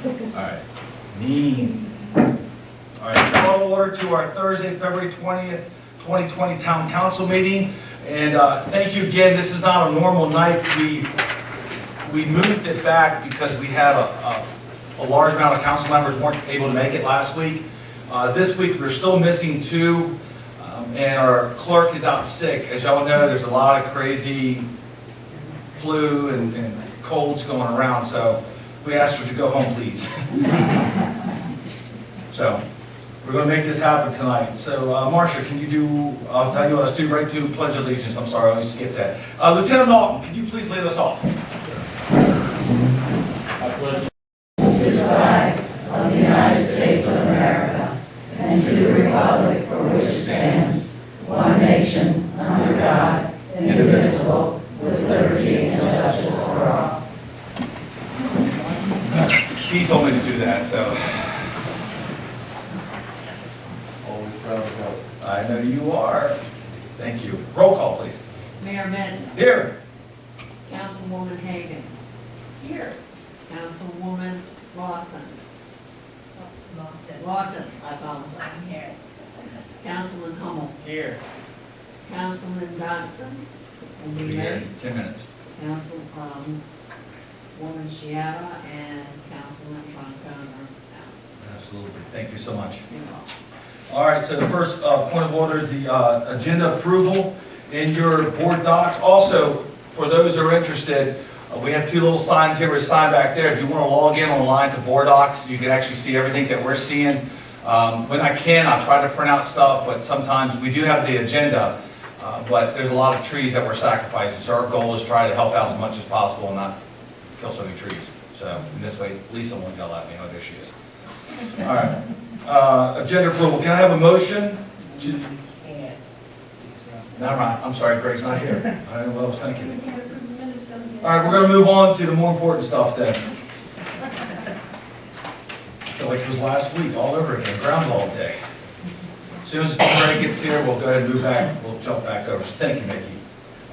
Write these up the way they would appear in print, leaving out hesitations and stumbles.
right. Mean. All right, call to order to our Thursday, February 20th, 2020 Town Council meeting. And thank you again. This is not a normal night. We moved it back because we had a large amount of council members weren't able to make it last week. This week, we're still missing two, and our clerk is out sick. As y'all know, there's a lot of crazy flu and colds going around, so we asked her to go home, please. So, we're going to make this happen tonight. So, Marcia, can you do, I'll tell you what, let's do right to Pledge of Allegiance. I'm sorry, I skipped that. Lieutenant Norton, can you please lead us off? I pledge to the flag of the United States of America and to the republic for which it stands, one nation, under God, indivisible, with liberty and justice for all. He told me to do that, so. Always proud to help. I know you are. Thank you. Roll call, please. Mayor Medina. Here. Councilwoman Hagan. Here. Councilwoman Lawson. Lawson, I apologize. I'm here. Councilman Hummel. Here. Councilman Dodson. We'll be here in 10 minutes. Councilwoman Chiara and Councilman Troncona. Absolutely. Thank you so much. You're welcome. All right, so the first point of order is the agenda approval in your board docs. Also, for those who are interested, we have two little signs here with a sign back there. If you want to log in online to board docs, you can actually see everything that we're seeing. When I can, I'll try to print out stuff, but sometimes we do have the agenda, but there's a lot of trees that we're sacrificing. So our goal is to try to help out as much as possible and not kill so many trees. So in this way, Lisa won't yell at me. Oh, there she is. All right. Agenda approval. Can I have a motion to? Never mind. I'm sorry, Greg's not here. I don't know what I was thinking. All right, we're going to move on to the more important stuff then. I feel like it was last week all over again, Groundhog Day. As soon as Greg gets here, we'll go ahead and move back. We'll jump back over. So thank you, Nikki.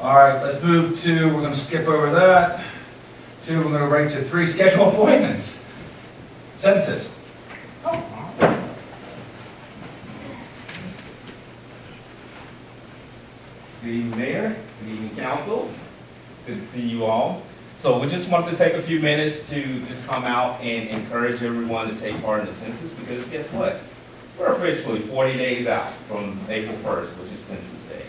All right, let's move to, we're going to skip over that. Two, we're going to right to 3, schedule appointments. Census. Good evening, Mayor. Good evening, Council. Good to see you all. So we just wanted to take a few minutes to just come out and encourage everyone to take part in the census, because guess what? We're officially 40 days out from April 1st, which is Census Day.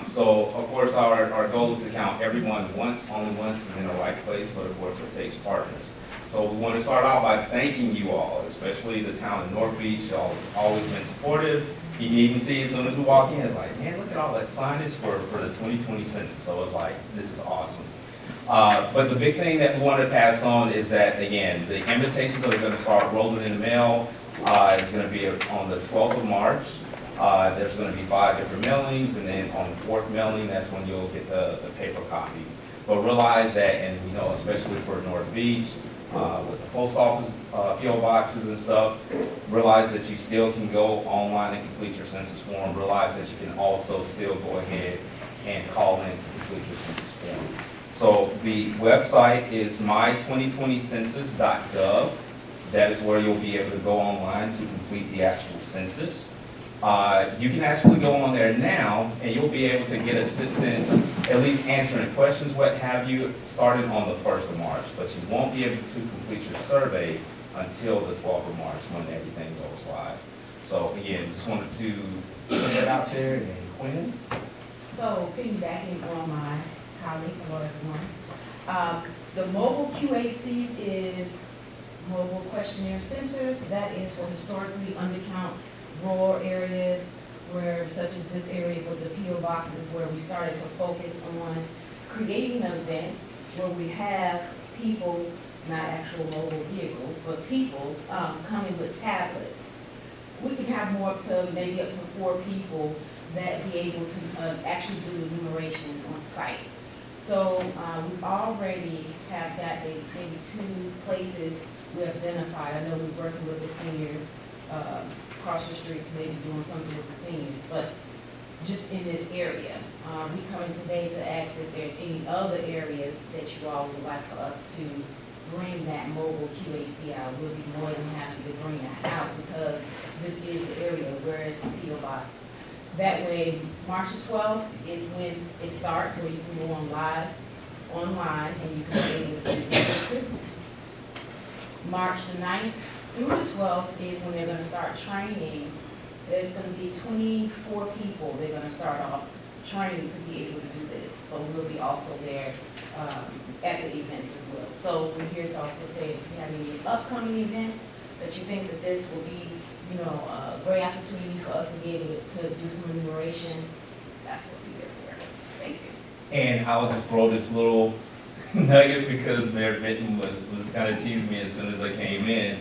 So, of course, our goal is to count everyone once, only once, and in the right place, but of course it takes partners. So we want to start out by thanking you all, especially the town of North Beach. Y'all have always been supportive. You can even see as soon as we walk in, it's like, man, look at all that signage for the 2020 census. So it's like, this is awesome. But the big thing that we want to pass on is that, again, the invitations are going to start rolling in the mail. It's going to be on the 12th of March. There's going to be 5 different mailings, and then on the 4th mailing, that's when you'll get the paper copy. But realize that, and we know especially for North Beach, with the post office PO boxes and stuff, realize that you still can go online and complete your census form. Realize that you can also still go ahead and call in to complete your census form. So the website is my2020census.gov. That is where you'll be able to go online to complete the actual census. You can actually go on there now, and you'll be able to get assistance, at least answering questions, what have you, starting on the 1st of March. But you won't be able to complete your survey until the 12th of March when everything goes live. So again, just wanted to put that out there. And Quinn? So piggybacking on my colleague, hello everyone. The mobile QACs is mobile questionnaire sensors. That is for historically undercount rural areas where, such as this area with the PO boxes, where we started to focus on creating events where we have people, not actual mobile vehicles, but people coming with tablets. We can have more up to maybe up to 4 people that be able to actually do the enumeration on site. So we already have got maybe 2 places we identified. I know we're working with the seniors across the street to maybe doing something with the seniors, but just in this area. We come in today to ask if there's any other areas that you all would like for us to bring that mobile QAC we'll be more than happy to bring that out because this is the area where it's the P.O. box. That way, March the 12th is when it starts, where you can go on live, online, and you can pay with the census. March the 9th through the 12th is when they're gonna start training. There's gonna be 24 people they're gonna start off training to be able to do this, but we'll be also there at the events as well. So we're here to also say if you have any upcoming events that you think that this will be, a great opportunity for us to be able to do some enumeration, that's what we're here for. Thank you. And I will just throw this little nugget because Mayor Vinton was kind of teasing me as soon as I came in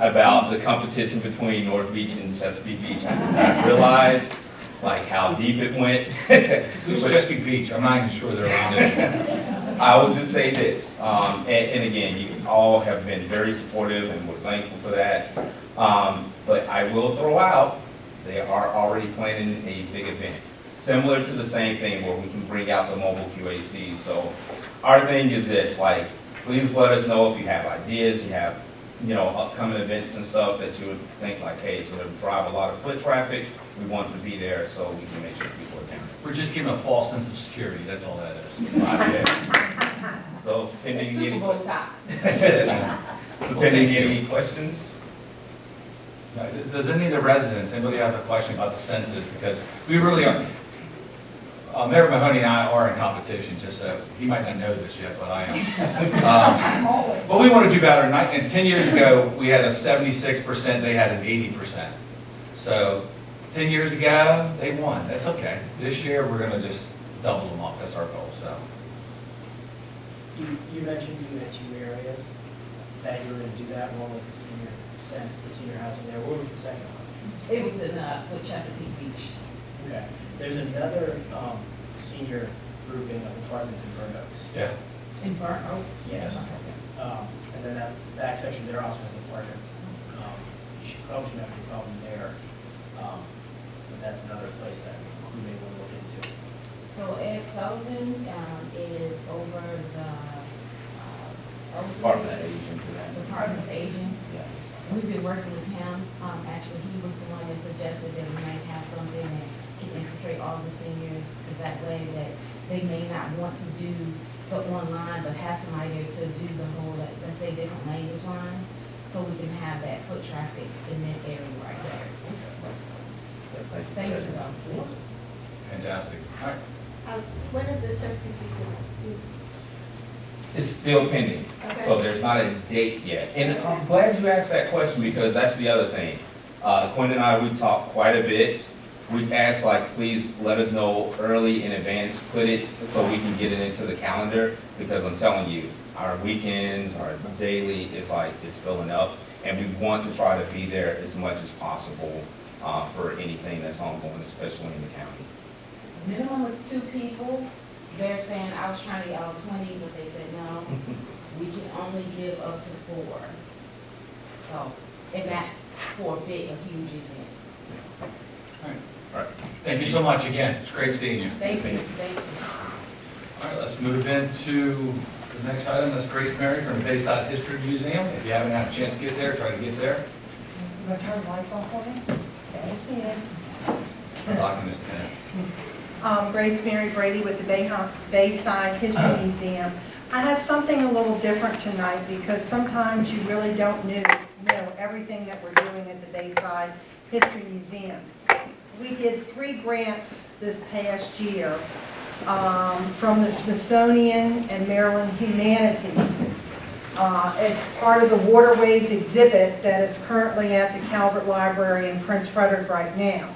about the competition between North Beach and Chesapeake Beach. I did not realize like how deep it went. Who's Chesapeake Beach? I'm not even sure they're around it. I will just say this, and again, you all have been very supportive and we're thankful for that. But I will throw out, they are already planning a big event, similar to the same thing where we can bring out the mobile QAC. So our thing is this, like, please let us know if you have ideas, you have, upcoming events and stuff that you would think like, hey, it's gonna drive a lot of foot traffic. We want to be there so we can make sure people are down. We're just giving a false sense of security, that's all that is. So pending Super any, Bowl time. so pending any questions? Does any of the residents, anybody have a question about the census? Because we really are, Mayor Mahoney and I are in competition, just so, he might not know this yet, but I am. But we want to do better. And 10 years ago, we had a 76%, they had an 80%. So 10 years ago, they won. That's okay. This year, we're going to just double them up. That's our goal, so. You mentioned you had two areas that you were going to do that. One was the senior housing there. What was the second one? It was in, with Chesapeake Beach. Okay. There's another senior grouping of apartments in Burn Oaks. Yeah. In Burnt Oak? Yes. And then that back section there also has apartments. You should probably shouldn't have any problem there. But that's another place that we may want to look into. So Ed Sullivan is over the Department of Aging for that. Department of Aging. Yeah. We've been working with him. Actually, he was the one that suggested that we might have something that can infiltrate all the seniors, because that way that they may not want to do the online, but have somebody there to do the whole, let's say, different language lines, so we can have that foot traffic in that area right there. Thank you, though. Fantastic. All right. When is the Chesapeake Beach? It's still pending, so there's not a date yet. And I'm glad you asked that question because that's the other thing. Quinn and I, we talked quite a bit. We asked like, please let us know early in advance, put it so we can get it into the calendar, because I'm telling you, our weekends, our daily is like, it's filling up. And we want to try to be there as much as possible for anything that's ongoing, especially in the county. Minimum was 2 people. They're saying, I was trying to get all 20, but they said, no, we can only give up to 4. So, and that's for a big, a huge event. All right. Thank you so much again. It's great seeing you. Thank you, thank you. All right, let's move into the next item. That's Grace Mary from the Bayside History Museum. If you haven't had a chance to get there, try to get there. You want to turn the lights on for me? Thank you. Locking this pen. Grace Mary Brady with the Bayside History Museum. I have something a little different tonight because sometimes you really don't know everything that we're doing at the Bayside History Museum. We did 3 grants this past year from the Smithsonian and Maryland Humanities. It's part of the Waterways exhibit that is currently at the Calvert Library in Prince Frederick right now.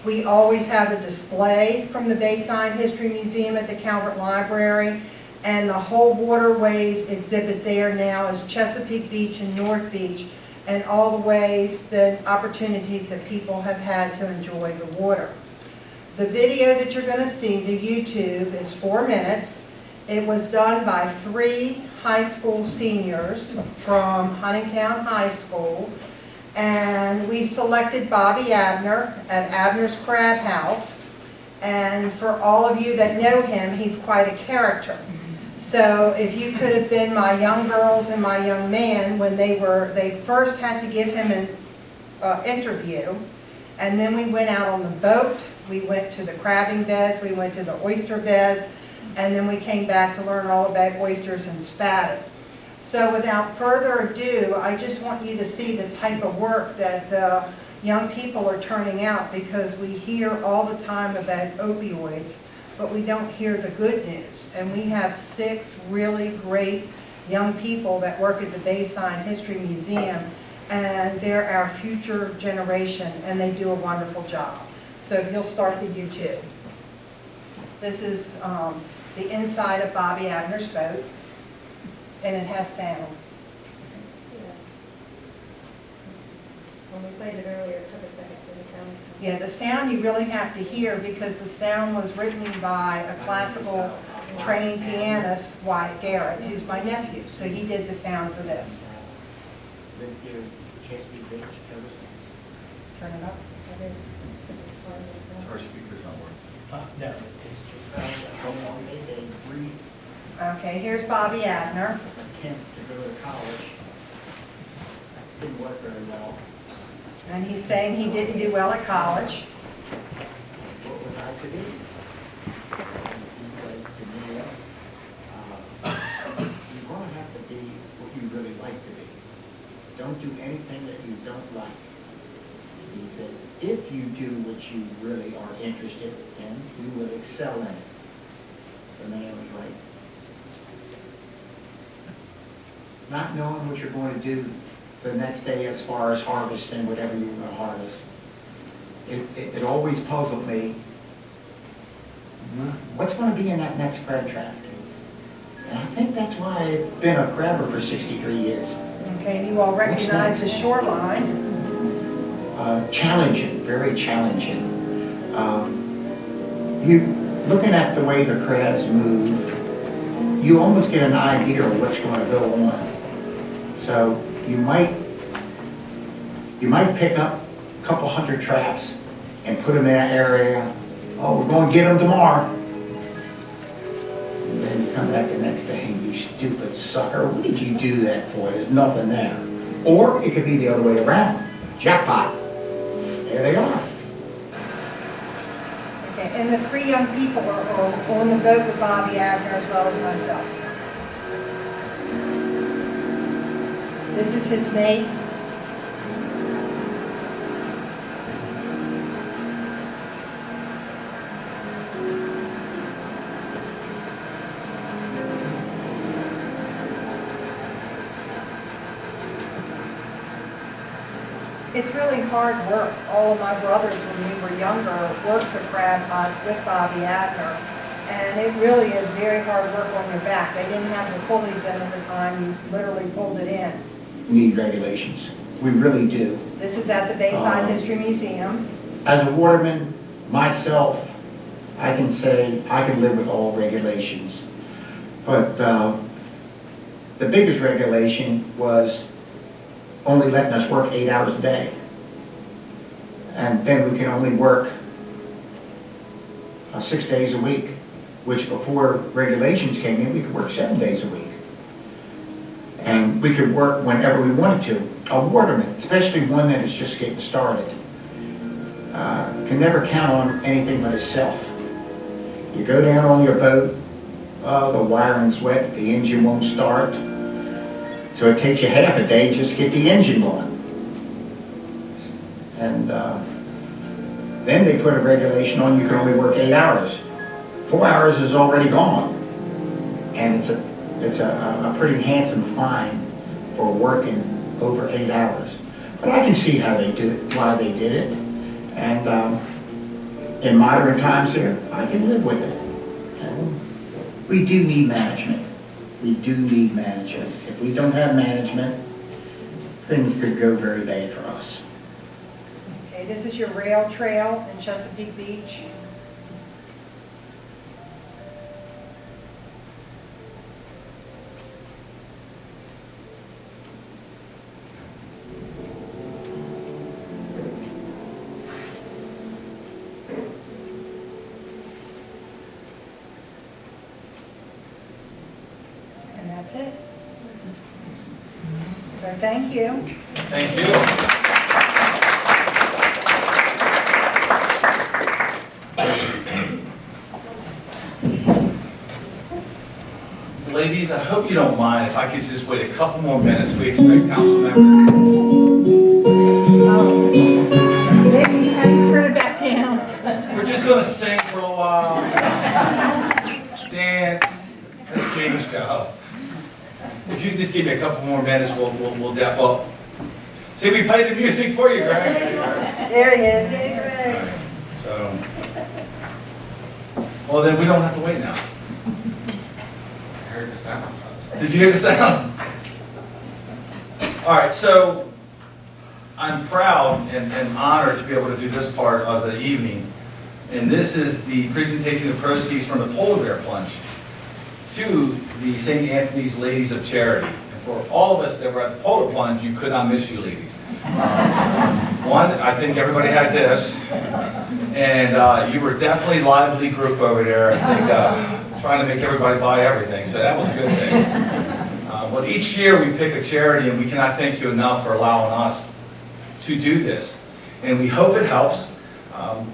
We always have a display from the Bayside History Museum at the Calvert Library, and the whole Waterways exhibit there now is Chesapeake Beach and North Beach, and all the ways, the opportunities that people have had to enjoy the water. The video that you're going to see, the YouTube, is 4 minutes. It was done by 3 high school seniors from Huntingtown High School. And we selected Bobby Abner at Abner's Crab House. And for all of you that know him, he's quite a character. So if you could have been my young girls and my young man when they first had to give him an interview, and then we went out on the boat, we went to the crabbing beds, we went to the oyster beds, and then we came back to learn all about oysters and spatted. So without further ado, I just want you to see the type of work that the young people are turning out, because we hear all the time about opioids, but we don't hear the good news. And we have 6 really great young people that work at the Bayside History Museum, and they're our future generation, and they do a wonderful job. So if you'll start the YouTube. This is the inside of Bobby Abner's boat, and it has sound. When we played it earlier, it took a second for the sound to come. Yeah, the sound you really have to hear, because the sound was written by a classical trained pianist, Wyatt Garrett, who's my nephew. So he did the sound for this. Turn it up. I did. This is fun. Our speaker's not working. No, it's just, Okay, here's Bobby Abner. attempt to go to college. Didn't work very well. And he's saying he didn't do well at college. What was I to do? He says to me, you're going to have to be what you really like to be. Don't do anything that you don't like. He says, if you do what you really are interested in, you will excel in it. The man was right. Not knowing what you're going to do the next day as far as harvesting whatever you're going to harvest. It always puzzled me, what's going to be in that next crab trap? And I think that's why I've been a crabber for 63 years. Okay, and you all recognize the shoreline. Challenging, very challenging. You looking at the way the crabs move, you almost get an idea of what's going to go on. So you might pick up a couple hundred traps and put them in that area. Oh, we're going to get them tomorrow. And then you come back the next day and you stupid sucker, what did you do that for? There's nothing there. Or it could be the other way around. Jackpot. There they are. Okay, and the 3 young people are on the boat with Bobby Abner as well as myself. This is his mate. It's really hard work. All of my brothers, when we were younger, worked the crab pots with Bobby Abner. And it really is very hard work on your back. They didn't have the pulleys in at the time. You literally pulled it in. We need regulations. We really do. This is at the Bayside History Museum. As a waterman, myself, I can say I can live with all regulations. But the biggest regulation was only letting us work 8 hours a day. And then we can only work 6 days a week, which before regulations came in, we could work 7 days a week. And we could work whenever we wanted to. A waterman, especially one that is just getting started, can never count on anything but himself. You go down on your boat, the wiring's wet, the engine won't start. So it takes you half a day just to get the engine going. And then they put a regulation on you can only work 8 hours. 4 hours is already gone. And it's a pretty handsome fine for working over 8 hours. But I can see how they do it, why they did it. And in modern times here, I can live with it. And we do need management. We do need management. If we don't have management, things could go very bad for us. Okay, this is your rail trail in Chesapeake Beach. thank you. Thank you. Ladies, I hope you don't mind if I could just wait a couple more minutes. We expect council members. Maybe you hadn't put it back down. We're just gonna sing for a while. Dance. That's Jamie's job. If you just give me a couple more minutes, we'll dap up. See, we played the music for you, Greg. There he is. Yay, Greg. So, well, then we don't have to wait now. I heard the sound. Did you hear the sound? All right, so I'm proud and honored to be able to do this part of the evening. And this is the presentation of proceeds from the polar bear plunge to the St. Anthony's Ladies of Charity. And for all of us that were at the polar plunge, you could not miss you ladies. One, I think everybody had this. And you were definitely a lively group over there. I think trying to make everybody buy everything. So that was a good thing. But each year we pick a charity, and we cannot thank you enough for allowing us to do this. And we hope it helps.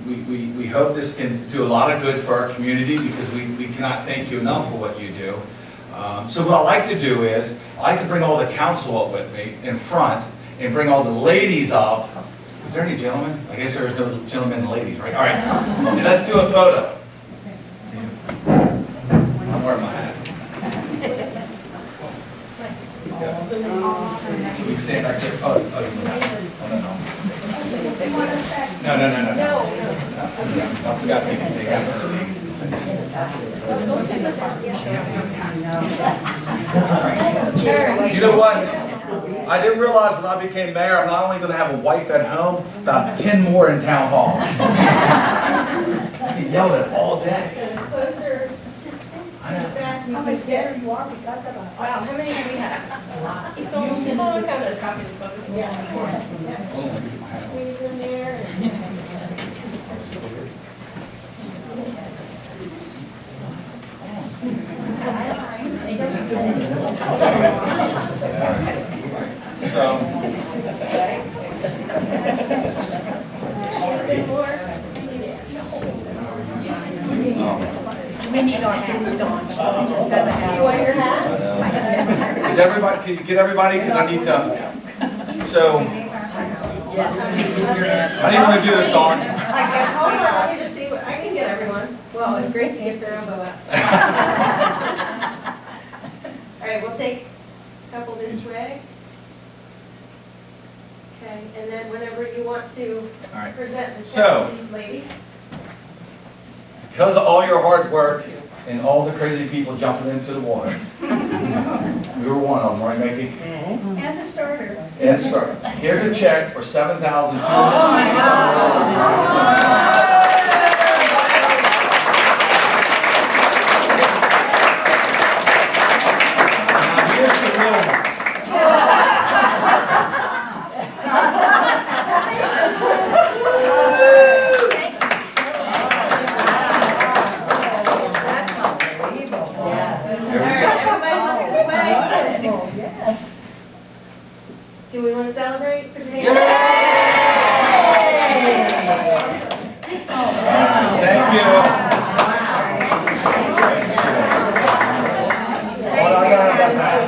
We hope this can do a lot of good for our community, because we cannot thank you enough for what you do. So what I like to do is, I like to bring all the council up with me in front and bring all the ladies up. Is there any gentlemen? I guess there's no gentlemen and ladies, right? All right, and let's do a photo. I'm wearing my hat. We can stand back there. Oh, no. I forgot they got You know what? I didn't realize when I became mayor, I'm not only going to have a wife at home, about 10 more in town hall. I can yell at all day. Closer. I know. How much better you are because of us. Wow, how many do we have? A lot. It's almost a copy of the book. Squeeze in there. We need our hats gone. You want your hat? Is everybody, can you get everybody? Because I need to, so. I didn't want to do this, Dawn. I guess, hold on, let me just see what, I can get everyone. Well, if Gracie gets her elbow out. All right, we'll take a couple this way. Okay, and then whenever you want to All right. present the So- check to these ladies. Because of all your hard work and all the crazy people jumping into the water. We were one of them, right, Mickey? And the starter. And sir, here's a check for $7,200. Now, here's the real one. That's unbelievable. There we go. Do we want to celebrate? Put your hands Yay! up. Thank you. What I got about that?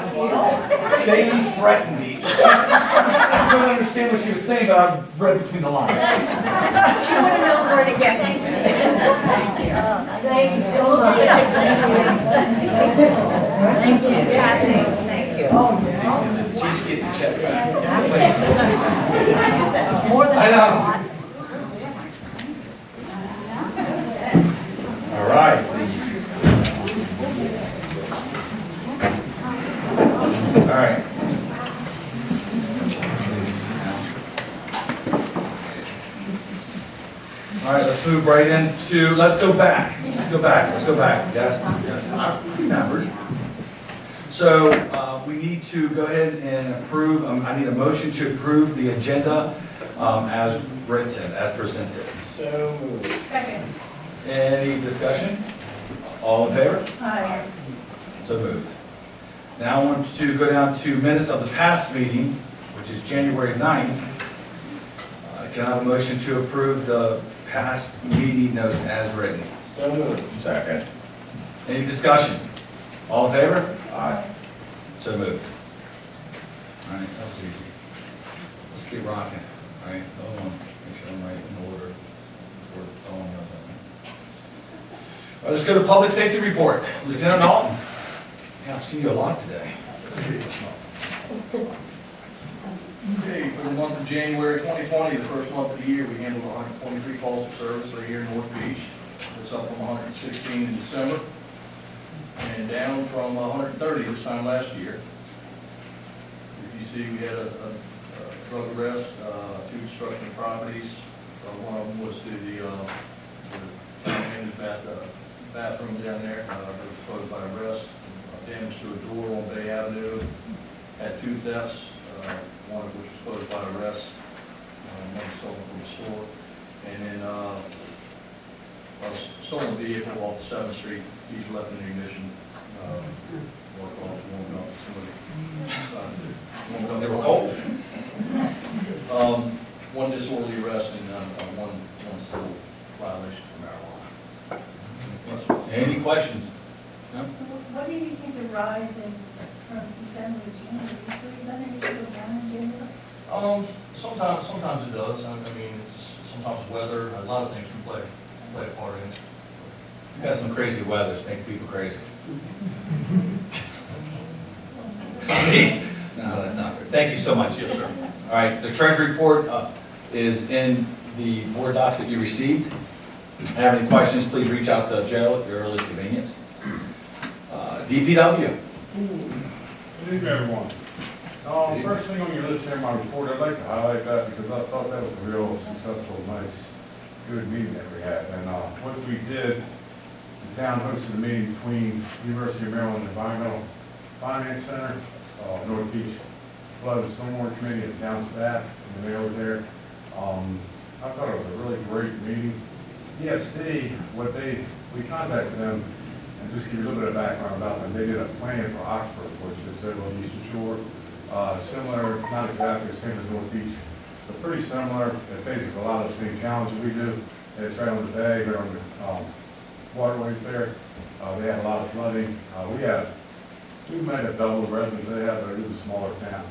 Stacy threatened me. I don't understand what she was saying, but I read between the lines. She would have known where to get me. Thank you. So we'll get a picture. Thank you. Thank you. She should get the check back. More than I know. All right. All right. All right, let's move right into, let's go back. Let's go back. Yes, I remembered. So we need to go ahead and approve, I need a motion to approve the agenda as written, as presented. So moved. Second. Any discussion? All in favor? Hi. So moved. Now I want to go down to minutes of the past meeting, which is January 9th. Can I have a motion to approve the past meeting notes as written? So moved. Second. Any discussion? All in favor? Aye. So moved. All right, that was easy. Let's keep rocking, all right? Hold on, make sure I'm right in order before Dawn knows something. All right, let's go to public safety report. Lieutenant Dalton. Yeah, I've seen you a lot today. Okay, for the month of January 2020, the first month of the year, we handled 123 calls for service right here in North Beach. It's up from 116 in December, and down from 130 this time last year. If you see, we had a drug arrest, 2 destruction of properties. One of them was to the bathroom down there, that was caused by arrest. Damage to a door on Bay Avenue, had 2 deaths, one of which was caused by arrest, one stolen from the store. And then a stolen vehicle off 7th Street, he's left in the ignition, walked off, warmed up, somebody. They were cold. One disorderly arrest and one civil violation for marijuana. Any questions? What do you think the rise in from December to January, is there done anything go down in January? Sometimes it does. I mean, it's sometimes weather, a lot of things can play a part in it. You got some crazy weathers, make people crazy. No, that's not good. Thank you so much. Yes, sir. All right, the treasury report is in the board docs that you received. If you have any questions, please reach out to Joe at your earliest convenience. DPW. Good evening, everyone. First thing on your list here in my report, I'd like to highlight that because I thought that was a real successful, nice, good meeting that we had. And what we did, the town hosted a meeting between University of Maryland Environmental Finance Center, North Beach Flood and Stormwater Committee, and town staff, and the mayor was there. I thought it was a really great meeting. EFC, we contacted them. And just give you a little bit of background about them, they did a plan for Oxford, which is over on the eastern shore. Similar, not exactly the same as North Beach, but pretty similar. It faces a lot of the same challenges we do. It's right on the bay, right on the waterways there. They had a lot of flooding. We might have double the residents they have, but it was a smaller town.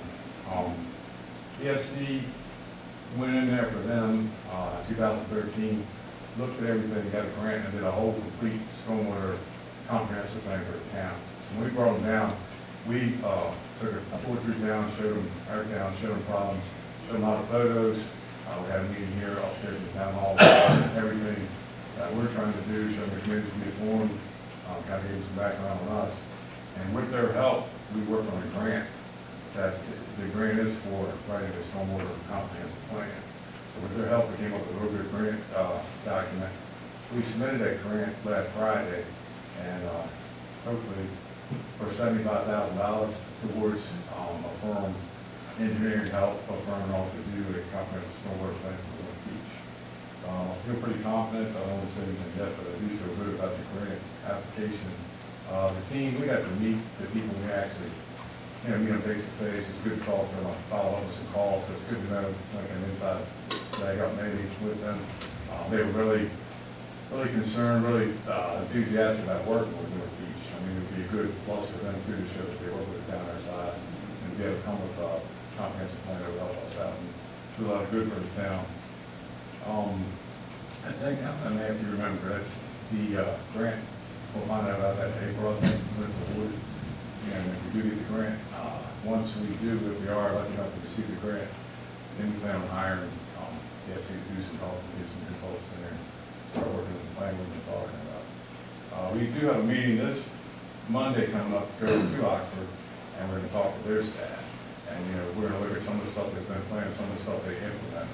EFC went in there for them, 2013, looked at everything, got a grant, and did a whole complete stormwater comprehensive plan for the town. So when we brought them down, we took a tour through town, showed them our town, showed them problems, showed them a lot of photos. We had a meeting here upstairs in town hall, everything that we're trying to do, show them the community to be informed, kind of give them some background on us. And with their help, we worked on a grant that the grant is for writing a stormwater comprehensive plan. So with their help, we came up with a real good grant document. We submitted that grant last Friday, and hopefully for $75,000 towards a firm engineering help, a firm all to do a comprehensive stormwater plan for North Beach. I feel pretty confident. I don't want to say anything yet, but I do feel good about the grant application. The team, we got to meet the people we actually, meet them face to face. It's good to talk to them, follow up with some calls. So it's good to know, like an inside leg up maybe with them. They were really concerned, really enthusiastic about working with North Beach. I mean, it would be a good plus for them too to show that they work with the town our size and be able to come with a comprehensive plan that would help us out and do a lot of good for the town. I think, I may have to remember, that's the grant. We'll find out about that in April, I think, when it's awarded. And if we do get the grant, once we do, if we are lucky enough to receive the grant, then we plan on hiring the FC to do some help, get some consultants in there, start working with the plan we've been talking about. We do have a meeting this Monday coming up, go to Oxford, and we're going to talk with their staff. And, we're going to look at some of the stuff that's been planned, some of the stuff they implement,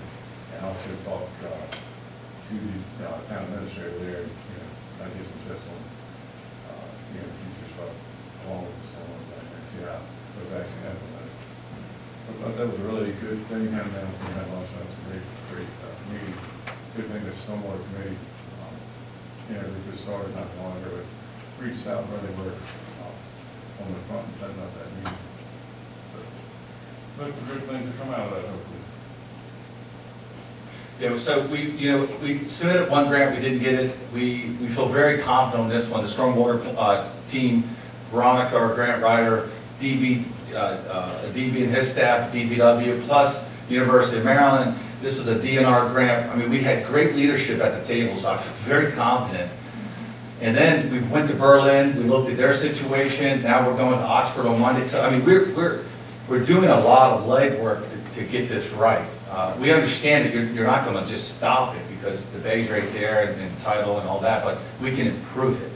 and also talk to the town administrator there, I get some tips on, future stuff along with the storm and see how it was actually implemented. So I thought that was a really good thing, we had lunch, that was a great meeting. Good thing that stormwater committee, we just started not too long ago, but reached out really were on the front and setting up that meeting. So, look for good things to come out of that, hopefully. Yeah, so we submitted one grant, we didn't get it. We feel very confident on this one. The stormwater team, Veronica, our grant writer, DB and his staff, DPW, plus University of Maryland. This was a DNR grant. I mean, we had great leadership at the table, so I feel very confident. And then we went to Berlin, we looked at their situation, now we're going to Oxford on Monday. So, I mean, we're doing a lot of legwork to get this right. We understand that you're not gonna just stop it because the bay's right there and title and all that, but we can improve it.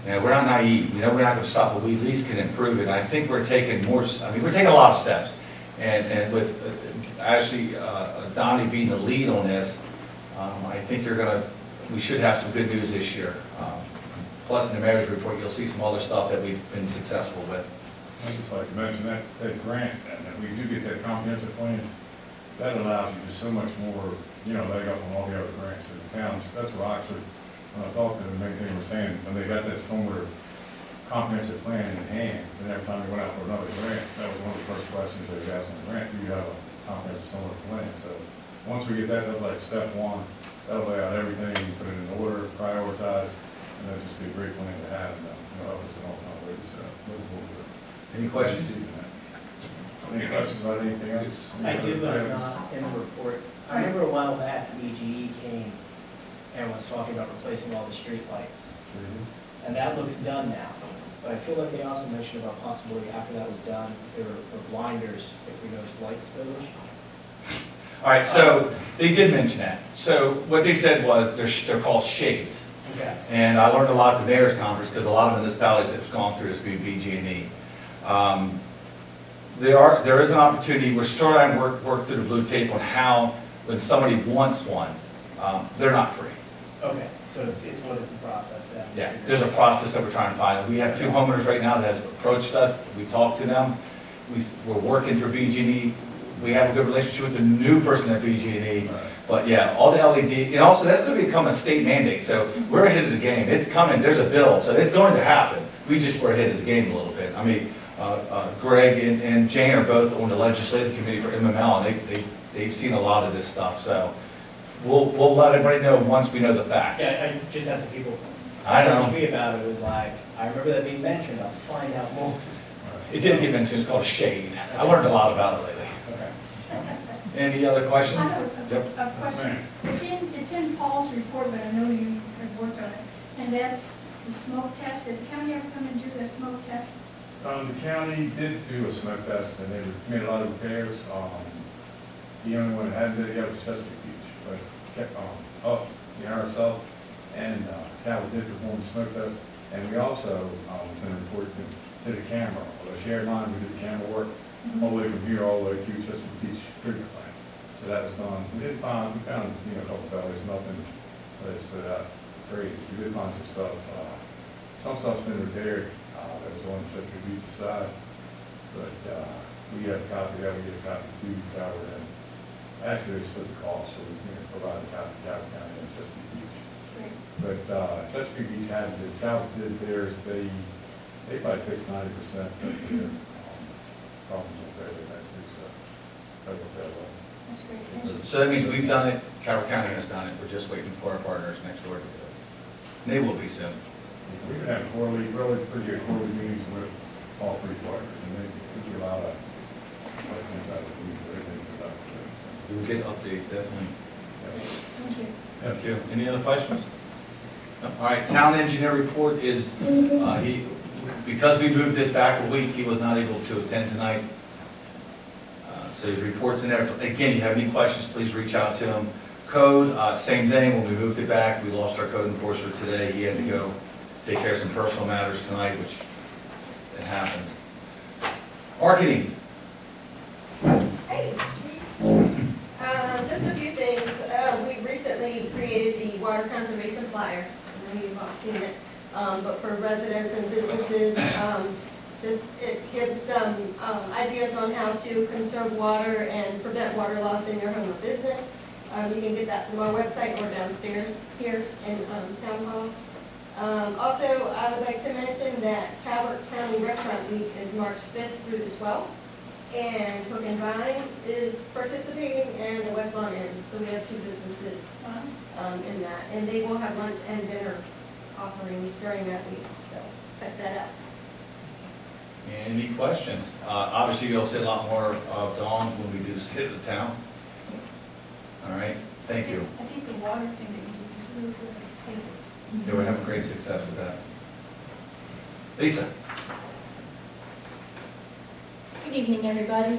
Now, we're not naive, we're not gonna stop, but we at least can improve it. And I think we're taking we're taking a lot of steps. And with actually Donnie being the lead on this, I think we should have some good news this year. Plus in the mayor's report, you'll see some other stuff that we've been successful with. I'd just like to mention that grant, and that we do get that comprehensive plan, that allows you to so much more, leg up on all the other grants for the towns. That's what Oxford, when I talked to them, they were saying, when they got that stormwater comprehensive plan in hand, then every time they went out for another grant, that was one of the first questions they asked on the grant, do you have a comprehensive stormwater plan? So, once we get that, that's like step one, that'll lay out everything, put it in order, prioritize, and that'll just be a great plan to have, help us in all kind of ways, looking forward to it. Any questions? Any questions about anything else? I do, but it's not in the report. I remember a while back, BGE came and was talking about replacing all the street lights. And that looks done now. But I feel like they also mentioned about possibility after that was done, there were blinders if we noticed light spillage. All right, so they did mention that. So what they said was they're called shades. Okay. And I learned a lot at the mayor's conference because a lot of municipalities have gone through this, being BG&E. There is an opportunity, we're starting to work through the blue tape on how, when somebody wants one, they're not free. Okay, so it's what is the process then? Yeah, there's a process that we're trying to find. We have 2 homeowners right now that has approached us, we talked to them, we're working through BG&E. We have a good relationship with the new person at BG&E, but yeah, all the LED, and also that's going to become a state mandate, so we're ahead of the game. It's coming, there's a bill, so it's going to happen. We just were ahead of the game a little bit. I mean, Greg and Jane are both on the legislative committee for MML, and they've seen a lot of this stuff, so we'll let everybody know once we know the facts. Yeah, I just had some people I know. approach me about it, it was like, I remember that being mentioned, I'll find out more. It didn't get mentioned, it's called shade. I learned a lot about it lately. Okay. Any other questions? I have Yep. a question. It's in Paul's report, but I know you have worked on it, and that's the smoke test. Did the county ever come and do the smoke test? The county did do a smoke test, and they made a lot of repairs. The only one that hadn't did it yet was Chesapeake Beach, but kept up the RSL, and Cal did perform the smoke test. And we also, it's in the report, did a camera, a shared line, we did the camera work all the way from here, all the way to Chesapeake Beach treatment plant. So that was done. We did find, a couple of values, nothing that stood out crazy. We did find some stuff. Some stuff's been repaired. That was on Chesapeake Beach side. But we have a copy of that. We get a copy to Calvert. And actually, they split the cost, so we provide a copy to Calvert County and Chesapeake Beach. Great. But Chesapeake Beach had the Calvert did theirs. They probably fixed 90% of their problems up there. They had to, so that worked out well. That's great. Thank you. So that means we've done it, Calvert County has done it, we're just waiting for our partners next door to do it. And they will be soon. We've been having really pretty good quarterly meetings with all 3 partners, and they do a lot of things out of the weeds, everything's about it. We'll get updates, definitely. Thank you. Thank you. Any other questions? No. All right, town engineer report is, because we moved this back a week, he was not able to attend tonight. So his report's in there. Again, you have any questions, please reach out to him. Code, same thing, when we moved it back, we lost our code enforcer today. He had to go take care of some personal matters tonight, which it happened. Marketing. Hey, just a few things. We recently created the water conservation flyer. I know you've all seen it. But for residents and businesses, it gives some ideas on how to conserve water and prevent water loss in your home or business. You can get that from our website or downstairs here in Town Hall. Also, I would like to mention that Calvert County Restaurant Week is March 5th through the 12th. And Hook and Vine is participating, and the West Lawn Inn. So we have two businesses in that. And they will have lunch and dinner offerings during that week, so check that out. Any questions? Obviously, you'll see a lot more of Dawn's when we do the state of the town. All right, thank you. I think the water thing that you did is really good. Thank you. Yeah, we're having great success with that. Lisa? Good evening, everybody.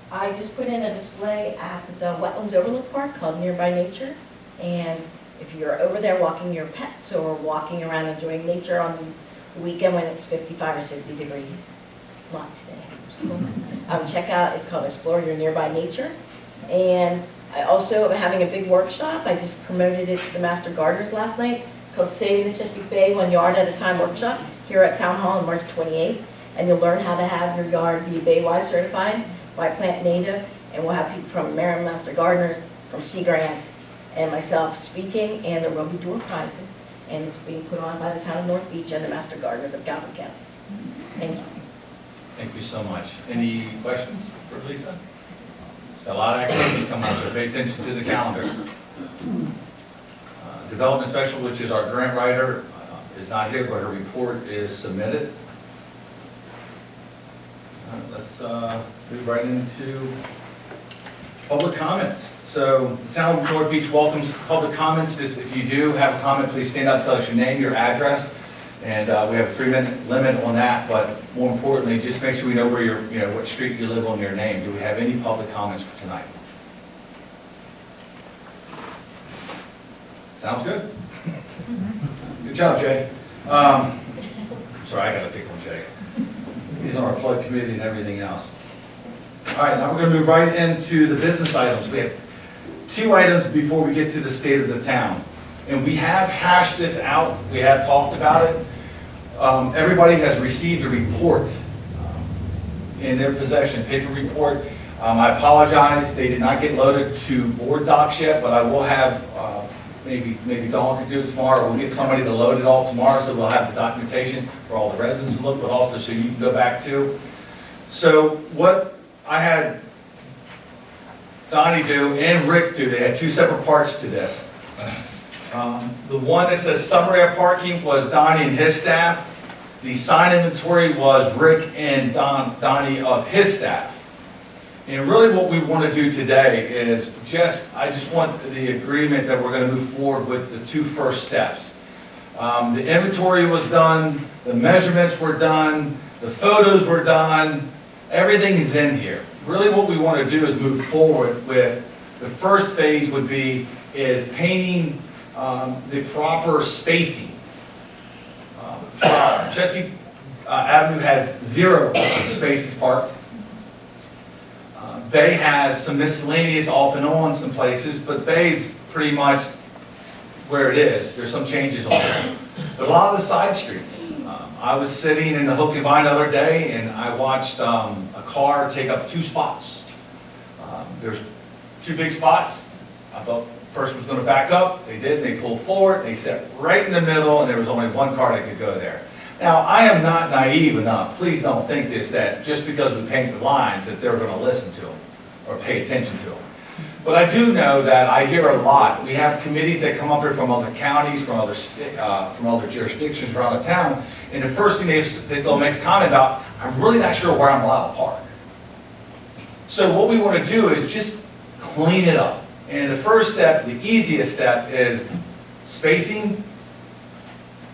I just put in a display at the Wetlands Overlook Park called Nearby Nature. And if you're over there walking your pets or walking around enjoying nature on the weekend when it's 55 or 60 degrees, not today, it was cool. Check out, it's called Explore Your Nearby Nature. And I also am having a big workshop. I just promoted it to the Master Gardeners last night. It's called Saving the Chesapeake Bay 1 Yard at a Time workshop here at Town Hall on March 28th. And you'll learn how to have your yard be Baywise certified by Plant Native. And we'll have people from Maryland Master Gardeners, from Sea Grant, and myself speaking. And there will be door prizes. And it's being put on by the town of North Beach and the Master Gardeners of Galvin County. Thank you. Thank you so much. Any questions for Lisa? A lot of activities coming up, so pay attention to the calendar. Development Special, which is our grant writer, is not here, but her report is submitted. Let's move right into public comments. So the town of North Beach welcomes public comments. Just if you do have a comment, please stand up, tell us your name, your address, and we have a 3-minute limit on that. But more importantly, just make sure we know where you're, what street you live on, your name. Do we have any public comments for tonight? Sounds good. Good job, Jay. Sorry, I gotta pick on Jay. He's on our flood committee and everything else. All right, now we're going to move right into the business items. We have 2 items before we get to the state of the town. And we have hashed this out. We have talked about it. Everybody has received a report in their possession, paper report. I apologize, they did not get loaded to board docs yet, but I will have, maybe Dawn could do it tomorrow. We'll get somebody to load it all tomorrow, so we'll have the documentation for all the residents to look, but also so you can go back to. So what I had Donnie do and Rick do, they had 2 separate parts to this. The one that says summary of parking was Donnie and his staff. The sign inventory was Rick and Donnie of his staff. And really what we want to do today is I just want the agreement that we're going to move forward with the 2 first steps. The inventory was done, the measurements were done, the photos were done, everything is in here. Really what we want to do is move forward with, the first phase would be, is painting the proper spacing. Chesapeake Avenue has 0 spaces parked. Bay has some miscellaneous off and on some places, but Bay's pretty much where it is. There's some changes on there. But a lot of the side streets. I was sitting in the Hook and Vine the other day, and I watched a car take up 2 spots. There's 2 big spots. I thought the person was going to back up. They did. They pulled forward. They sat right in the middle, and there was only 1 car that could go there. Now, I am not naive enough, please don't think this, that just because we paint the lines that they're going to listen to them or pay attention to them. But I do know that I hear a lot. We have committees that come up here from other counties, from other jurisdictions around the town, and the first thing they'll make a comment about, I'm really not sure where I'm allowed to park. So what we want to do is just clean it up. And the first step, the easiest step, is spacing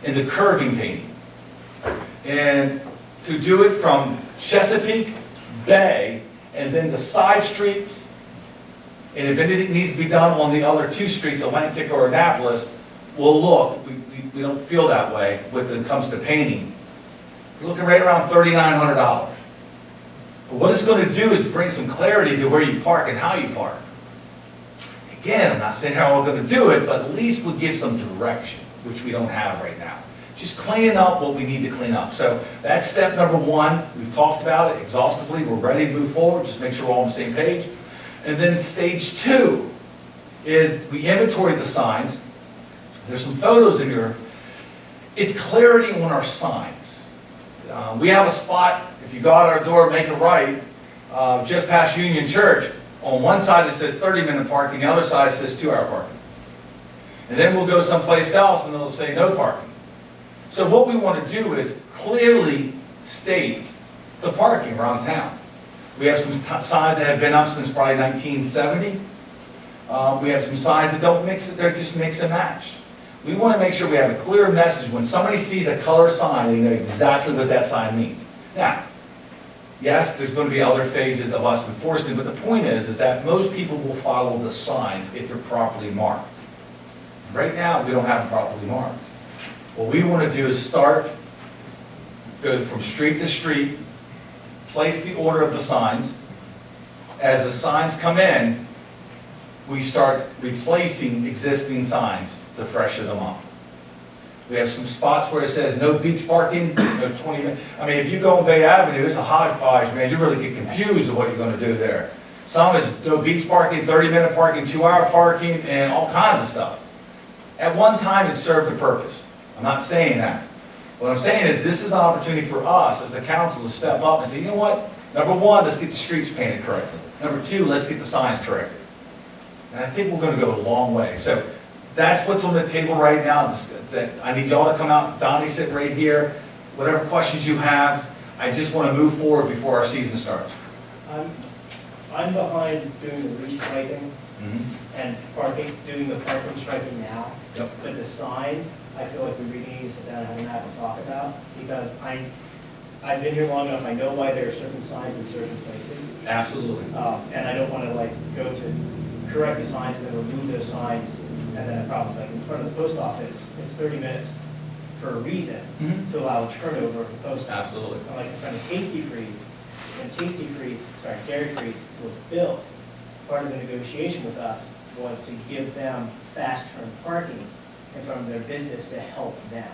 and the curbing painting. And to do it from Chesapeake, Bay, and then the side streets, and if anything needs to be done on the other 2 streets, Atlantic or Annapolis, we'll look. We don't feel that way when it comes to painting. We're looking right around $3,900. But what it's going to do is bring some clarity to where you park and how you park. Again, I'm not saying how we're going to do it, but at least we'll give some direction, which we don't have right now. Just cleaning up what we need to clean up. So that's step number 1. We've talked about it exhaustively. We're ready to move forward. Just make sure we're all on the same page. And then stage 2 is we inventory the signs. There's some photos in here. It's clarity on our signs. We have a spot, if you go out our door, make a right, just past Union Church. On one side it says 30-minute parking, the other side says 2-hour parking. And then we'll go someplace else and it'll say no parking. So what we want to do is clearly state the parking around town. We have some signs that have been up since probably 1970. We have some signs that don't mix it, they're just mix and match. We want to make sure we have a clear message. When somebody sees a color sign, they know exactly what that sign means. Now, yes, there's going to be other phases of us enforcing, but the point is that most people will follow the signs if they're properly marked. Right now, we don't have them properly marked. What we want to do is go from street to street, place the order of the signs. As the signs come in, we start replacing existing signs to freshen them up. We have some spots where it says no beach parking, no 20 minutes. I mean, if you go on Bay Avenue, it's a hodgepodge, man. You really get confused of what you're going to do there. Some is no beach parking, 30-minute parking, 2-hour parking, and all kinds of stuff. At one time, it served a purpose. I'm not saying that. What I'm saying is this is an opportunity for us as a council to step up and say, you know what? Number one, let's get the streets painted correctly. Number two, let's get the signs corrected. And I think we're going to go a long way. So that's what's on the table right now. That I need y'all to come out. Donnie's sitting right here. Whatever questions you have, I just want to move forward before our season starts. I'm behind doing the restriping and doing the parking striping now. Yep. But the signs, I feel like we really need to sit down and have a map and talk about, because I've been here long enough, I know why there are certain signs in certain places. Absolutely. And I don't want to go to correct the signs and then remove those signs and then have problems. Like in front of the post office, it's 30 minutes for a reason to allow turnover of the post office. Absolutely. And like in front of Tasty Freeze, and Dairy Freeze was built, part of the negotiation with us was to give them fast turn parking in front of their business to help them.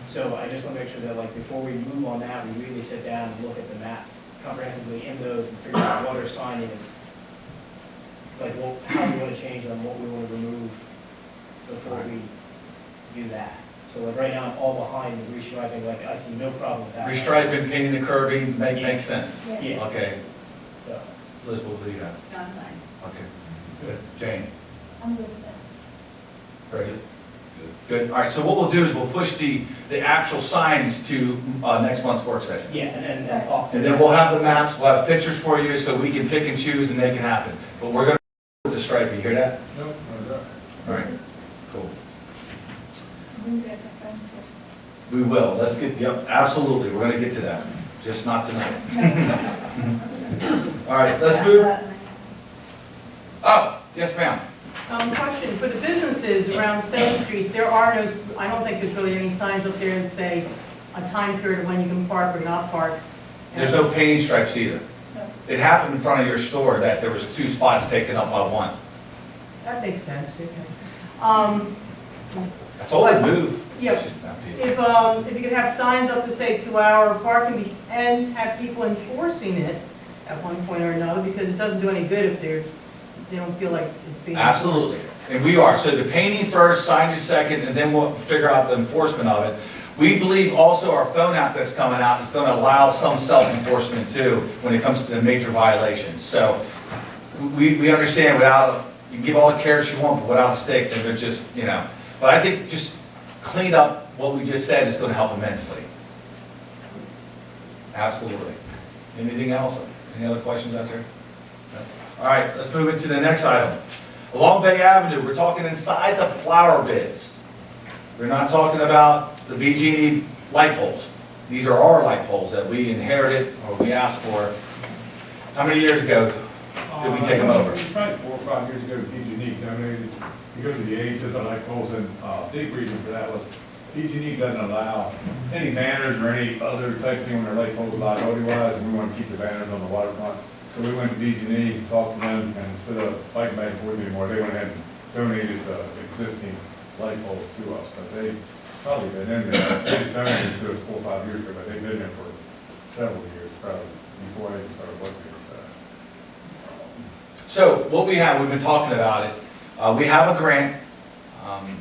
So I just want to make sure that before we move on that, we really sit down and look at the map comprehensively in those and figure out what our sign is. How we want to change them, what we want to remove before we do that. So right now, I'm all behind the restriping, I see no problem with that. Restriping, painting the curbing, makes sense. Yes. Yeah. Okay. So, Liz, what do you have? I'm fine. Okay. Good. Jane? I'm good with that. Very good. Good. All right, so what we'll do is we'll push the actual signs to next month's work session. yeah, and off. And then we'll have the maps, we'll have pictures for you so we can pick and choose and make it happen. But we're going to with the stripe, you hear that? Nope, no, no. All right, cool. Bring that to front first. We will, let's get, yep, absolutely, we're going to get to that, just not tonight. All right, let's move. Oh, yes ma'am. Question, for the businesses around 7th Street, there are no, I don't think there's really any signs up there that say a time period of when you can park or not park. There's no painting stripes either. No. It happened in front of your store that there was 2 spots taken up by 1. That makes sense, okay. I told her to move. Yeah. If you could have signs up to say 2-hour parking and have people enforcing it at one point or another, because it doesn't do any good if they don't feel like it's being enforced. Absolutely, and we are. So the painting first, signage second, and then we'll figure out the enforcement of it. We believe also our phone app that's coming out is going to allow some self-enforcement too when it comes to the major violations. So we understand without, you can give all the carrots you want, but without a stick, then they're just, But I think just clean up what we just said is going to help immensely. Absolutely. Anything else? Any other questions out there? No? All right, let's move into the next item. Along Bay Avenue, we're talking inside the flower beds. We're not talking about the BG&E light poles. These are our light poles that we inherited or we asked for. How many years ago did we take them over? Probably 4 or 5 years ago to PG&E. I mean, because of the age of the light poles, and big reason for that was PG&E doesn't allow any banners or any other type of thing on their light poles liability-wise, and we want to keep the banners on the waterfront. So we went to PG&E, talked to them, and instead of fighting back and forth anymore, they went ahead and donated the existing light poles to us. But they probably been in there, they just donated it to us 4 or 5 years ago, but they've been there for several years, probably, before I even started working with that. So what we have, we've been talking about it. We have a grant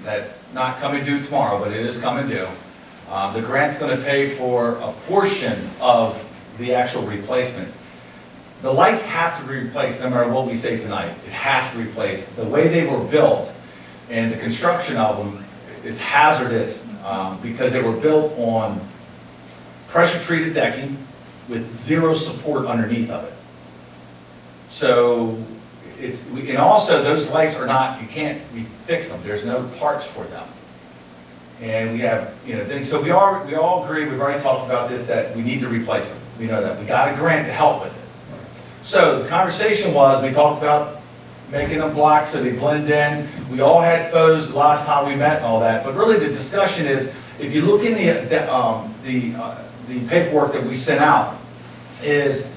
That's not coming due tomorrow, but it is coming due. The grant's gonna pay for a portion of the actual replacement. The lights have to be replaced no matter what we say tonight. It has to be replaced. The way they were built and the construction of them is hazardous because they were built on pressure-treated decking with zero support underneath of it. So and also those lights are not, you can't fix them. There's no parts for them. And we have, things, so we all agree, we've already talked about this, that we need to replace them. We know that. We got a grant to help with it. So the conversation was, we talked about making them black so they blend in. We all had photos the last time we met and all that, but really the discussion is, if you look in the paperwork that we sent out, is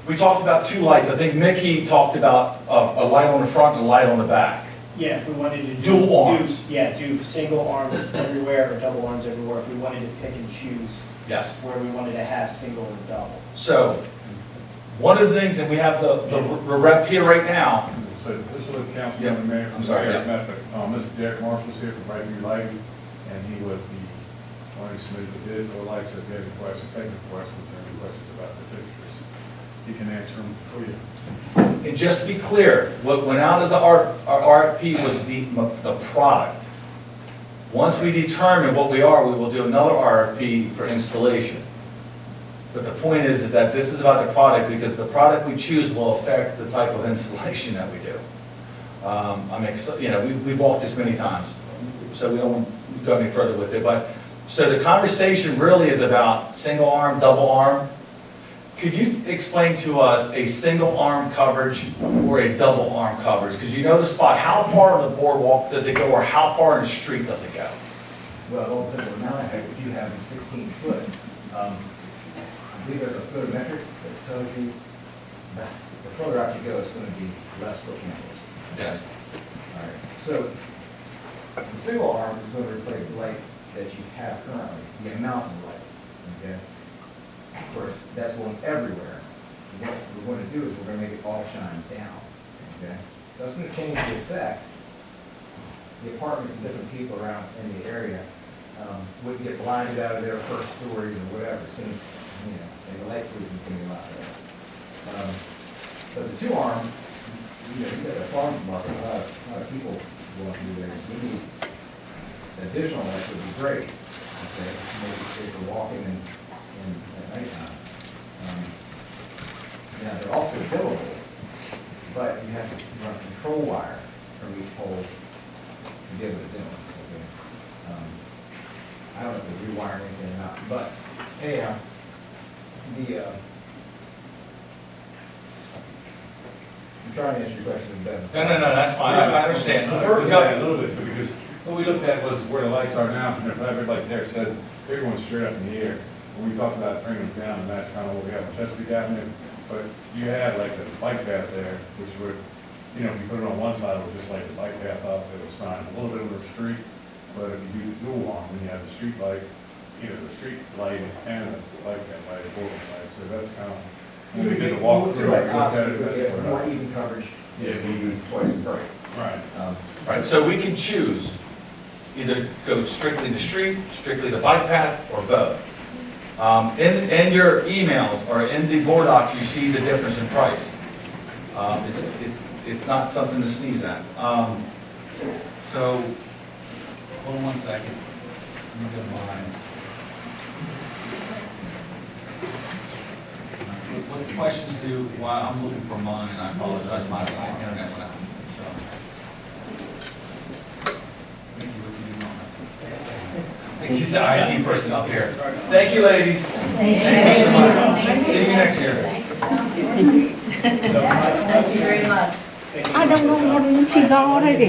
we talked about two lights. I think Mickey talked about a light on the front and a light on the back. Yeah, if we wanted to Dual arms. do single arms everywhere or double arms everywhere, if we wanted to pick and choose Yes. where we wanted to have single or double. So, one of the things, and we have the rep here right now. So this is the council, Yeah, Mayor. I'm sorry, yeah. Mr. Jack Marshall's here from Brightview Lighting, and he was the one who submitted the bid for the lights. If you have any questions, technical questions, or any questions about the fixtures, he can answer them for you. And just to be clear, what went out as our RFP was the product. Once we determine what we are, we will do another RFP for installation. But the point is that this is about the product, because the product we choose will affect the type of installation that we do. We've walked this many times, so we don't want to go any further with it. But so the conversation really is about single arm, double arm. Could you explain to us a single arm coverage or a double arm coverage? Because you know the spot, how far on the boardwalk does it go, or how far in the street does it go? Well, it all depends on the amount of height. If you have 16 foot, I believe there's a photometric that tells you that the further out you go, it's going to be less foot candles. Yes. All right. So the single arm is going to replace the lights that you have currently, the amount of light. Okay. Of course, that's going everywhere. What we're going to do is we're going to make it all shine down. Okay. So it's going to change the effect. The apartments and different people around in the area wouldn't get blinded out of their first stories or whatever. It's going to, and the light pollution can be a lot better. But the two arm, you got the farm market, a lot of people going through there. So we need additional lights would be great. Okay, maybe safe for walking and at nighttime. Now they're also billable, but you have to run control wire from each pole to get what it's doing. Okay. I don't know if they're rewiring anything or not, but anyhow, I'm trying to answer your question as best. No, that's fine. I understand. A little bit, too, because what we looked at was where the lights are now, and if ever, like Derek said, they're going straight up in the air. When we talked about bringing them down, and that's kind of what we have on Chesapeake Avenue, but you had like the bike path there, which would, if you put it on one side, it would just like the bike path up, it would shine a little bit over the street, but if you do the dual arm, then you have the street light, the street light and the bike path light, both light, so that's kind of, when we did the walk through, we looked at it, that's what more even coverage, is maybe twice as bright. Right. Right, so we can choose, either go strictly the street, strictly the bike path, or both. In your emails or in the board doc, you see the difference in price. It's not something to sneeze at. So, hold on one second. Let me get mine. What questions do, while I'm looking for mine, I apologize, my internet went out, so. Thank you, the IT person up here. Thank you, ladies. Thank you so much. See you next year. Thank you very much. I don't know what to see already.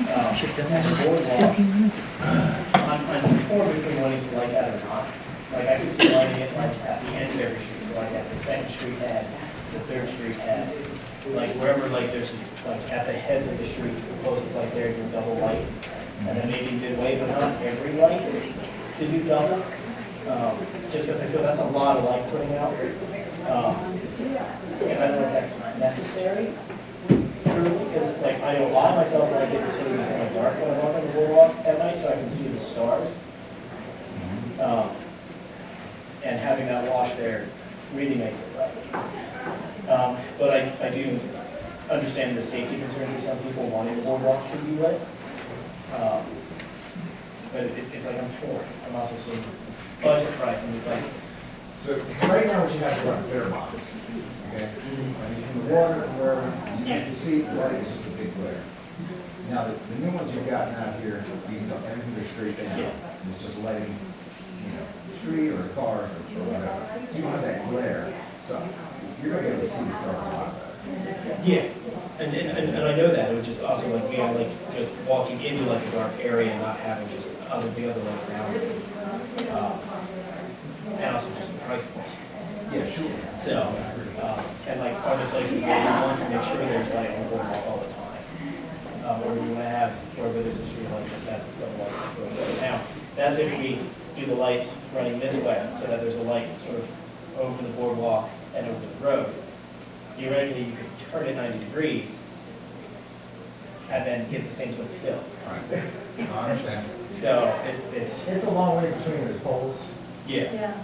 On before we can light like that or not, like I could see lighting it like at the end of every street, so like at the Second Street head, the Third Street head, like wherever like there's like at the heads of the streets, the closest like there, do double light. And then maybe midway, but not every light to do double, just because I feel that's a lot of light putting out. And I don't know if that's necessary, truly, because like I know a lot of myself like it to sort of be like dark when I walk on the boardwalk at night, so I can see the stars. And having that wash there really makes it bright. But I do understand the safety concerns of some people wanting the boardwalk to be lit. But it's like I'm torn. I'm also seeing budget price and it's like, So right now, what you have to run clear box, okay? I mean, from the water, wherever, you see, the light is just a big glare. Now, the new ones you've got out here, you can tell everything is straight down. And it's just lighting, the street or the car or whatever. So you don't have that glare, so you're gonna be able to see the stars a lot better. yeah, and I know that, it was just also like, like just walking into like a dark area and not having just the other light around it. And also just the price point. Yeah, sure. So, and like other places where you want to make sure there's light on the boardwalk all the time. Or you want to have, where there's a street light, just have the lights for the town. That's if we do the lights running this way, so that there's a light sort of over the boardwalk and over the road. Theoretically, you could turn it 90 degrees and then get the same sort of fill. Right. I understand. So It's a long way between those poles. yeah, Yeah.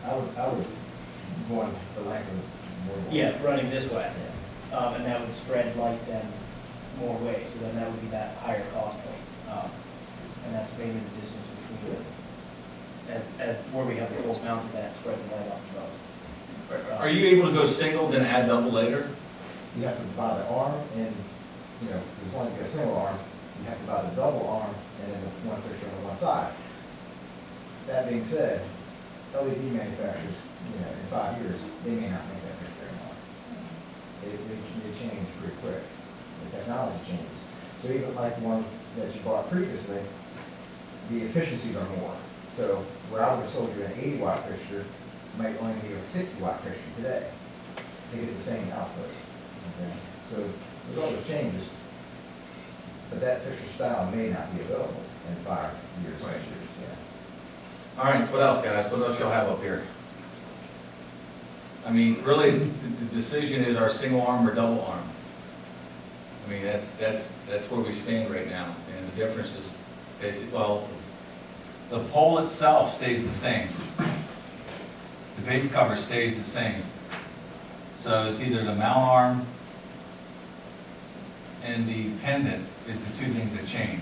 I would go on the length of the boardwalk. yeah, running this way. And that would spread light then more ways, so then that would be that higher cost point. And that's maybe the distance between, as where we have the poles mounted, that spreads the light out the most. Are you able to go single, then add double later? You have to buy the arm and, it's only a single arm, you have to buy the double arm and then the one fixture on one side. That being said, LED manufacturers, in 5 years, they may not make that fixture anymore. They change pretty quick. The technology changes. So even like the ones that you bought previously, the efficiencies are more. So where I would have sold you an 80-watt fixture, might only need a 60-watt fixture today to get the same output. Okay? So there's all those changes, but that fixture style may not be available in 5 years, 6 years. Yeah. All right, what else, guys? What else y'all have up here? I mean, really, the decision is our single arm or double arm. I mean, that's where we stand right now, and the difference is basically, well, the pole itself stays the same. The base cover stays the same. So it's either the mount arm and the pendant is the two things that change.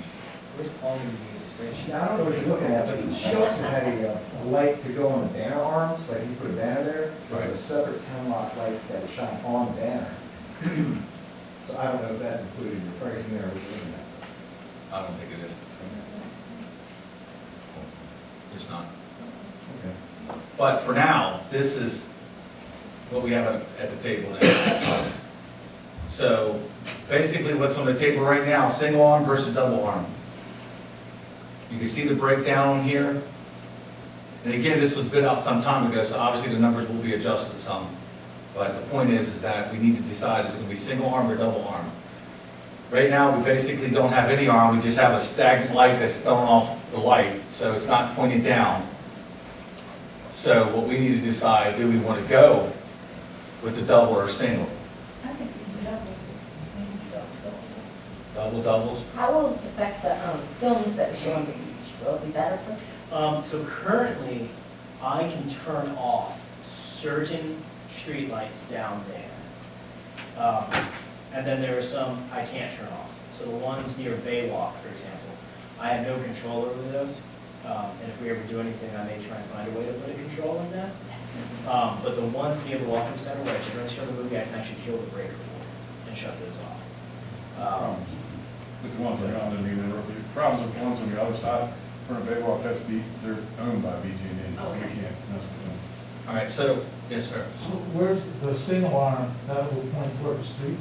Where's Paul going to be the spreadsheet? Now, I don't know what you're looking at, but she also had a light to go on the banner arms, like you put a banner there. There's a separate 10-watt light that would shine on the banner. So I don't know if that's included in your pricing there, or what you're looking at. I don't think it is. It's not. Okay. But for now, this is what we have at the table now. So basically what's on the table right now, single arm versus double arm. You can see the breakdown on here. And again, this was bid out some time ago, so obviously the numbers will be adjusted some. But the point is that we need to decide, is it going to be single arm or double arm? Right now, we basically don't have any arm, we just have a stagnant light that's throwing off the light, so it's not pointing down. So what we need to decide, do we want to go with the double or single? I think some doubles. Double doubles? How will this affect the films that we show on the beach? Will it be better for? So currently, I can turn off certain streetlights down there. And then there are some I can't turn off. So the ones near Baywalk, for example, I have no control over those. And if we ever do anything, I may try and find a way to put a control in that. But the ones near the Welcome Center, where it's during the show the movie, I can actually kill the breaker for and shut those off. With the ones that are on the problems with the ones on the other side, for a Baywalk, they're owned by BG&E, so we can't mess with them. All right, so, yes, sir. So where's the single arm, that will point toward the street?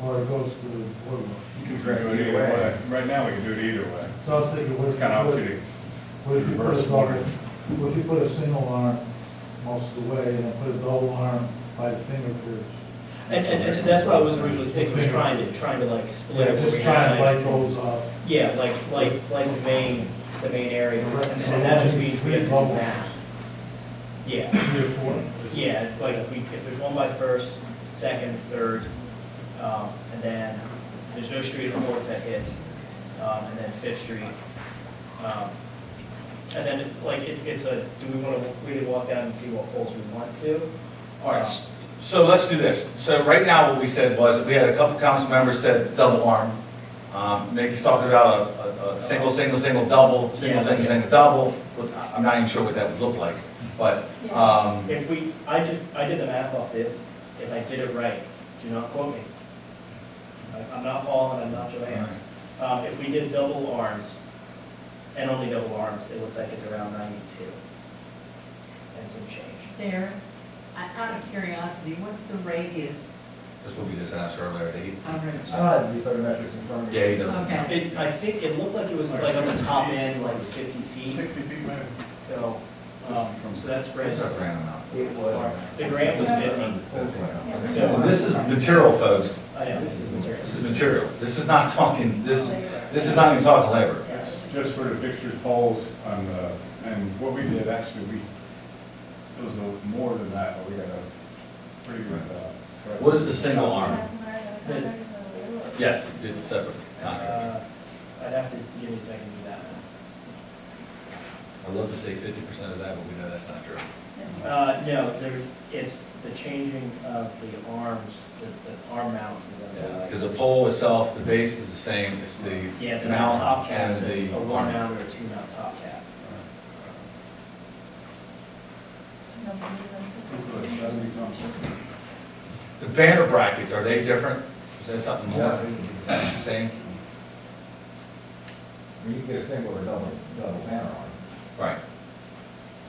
Or it goes to the boardwalk? You can do it either way. Right now, we can do it either way. So I was thinking, what if It's kind of up to you the what if you put a reverse double, order. what if you put a single arm most of the way, and then put a double arm by the fingertips? And that's what I was originally thinking, was trying to like split Yeah, it. just trying to light those up. Yeah, like the main area, and that just means we have to do that. Yeah, 3 or 4? yeah, it's like if there's one by first, second, third, and then there's no street or fourth that hits, and then Fifth Street. And then, like, it's a, do we want to really walk down and see what poles we want to? All right, so let's do this. So right now, what we said was, we had a couple council members said double arm. Mickey's talking about a single, single, single, double, single, single, single, double. I'm not even sure what that would look like, but, If we, I did the math off this, if I did it right, do not quote me. I'm not Paul and I'm not Joanne. If we did double arms, and only double arms, it looks like it's around 92 and some change. There, out of curiosity, what's the radius that's what we just asked earlier. of I it? don't have the photometrics in front of me. Yeah, he doesn't. Okay. I think it looked like it was like on the top end, like 50 feet, 60 feet maybe. so, so that spreads. That's a grand amount. It was. The grant was 50. So this is material, folks. I know, this is material. This is material. This is not talking, this is not even talking labor. Just for the fixtures, poles, and what we did, actually, it was more than that, but we got a pretty good, What is the single arm? Yes, you did the separate contract. I'd have to give me a second to do that. I'd love to say 50% of that, but we know that's not true. No, it's the changing of the arms, the arm mounts and the. Because the pole itself, the base is the same, it's the Yeah, the top mount cap and is the a one arm. mount or a two mount top cap. The banner brackets, are they different? Is there something more? Same? You can get a single or double banner on. Right.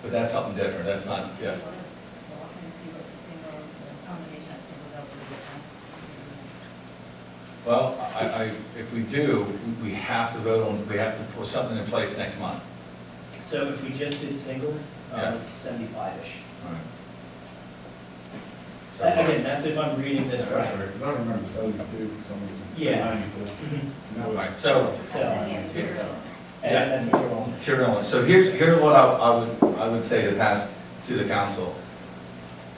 But that's something different, that's not, yeah. Well, if we do, we have to vote on, we have to put something in place next month. So if we just did singles, Yeah. it's 75-ish. All right. So- Again, that's if I'm reading this right. I don't remember 72 for some reason. Yeah. 92. Mhm. All right, so, So, and Yeah. that's material. material, so here's what I would say to pass to the council,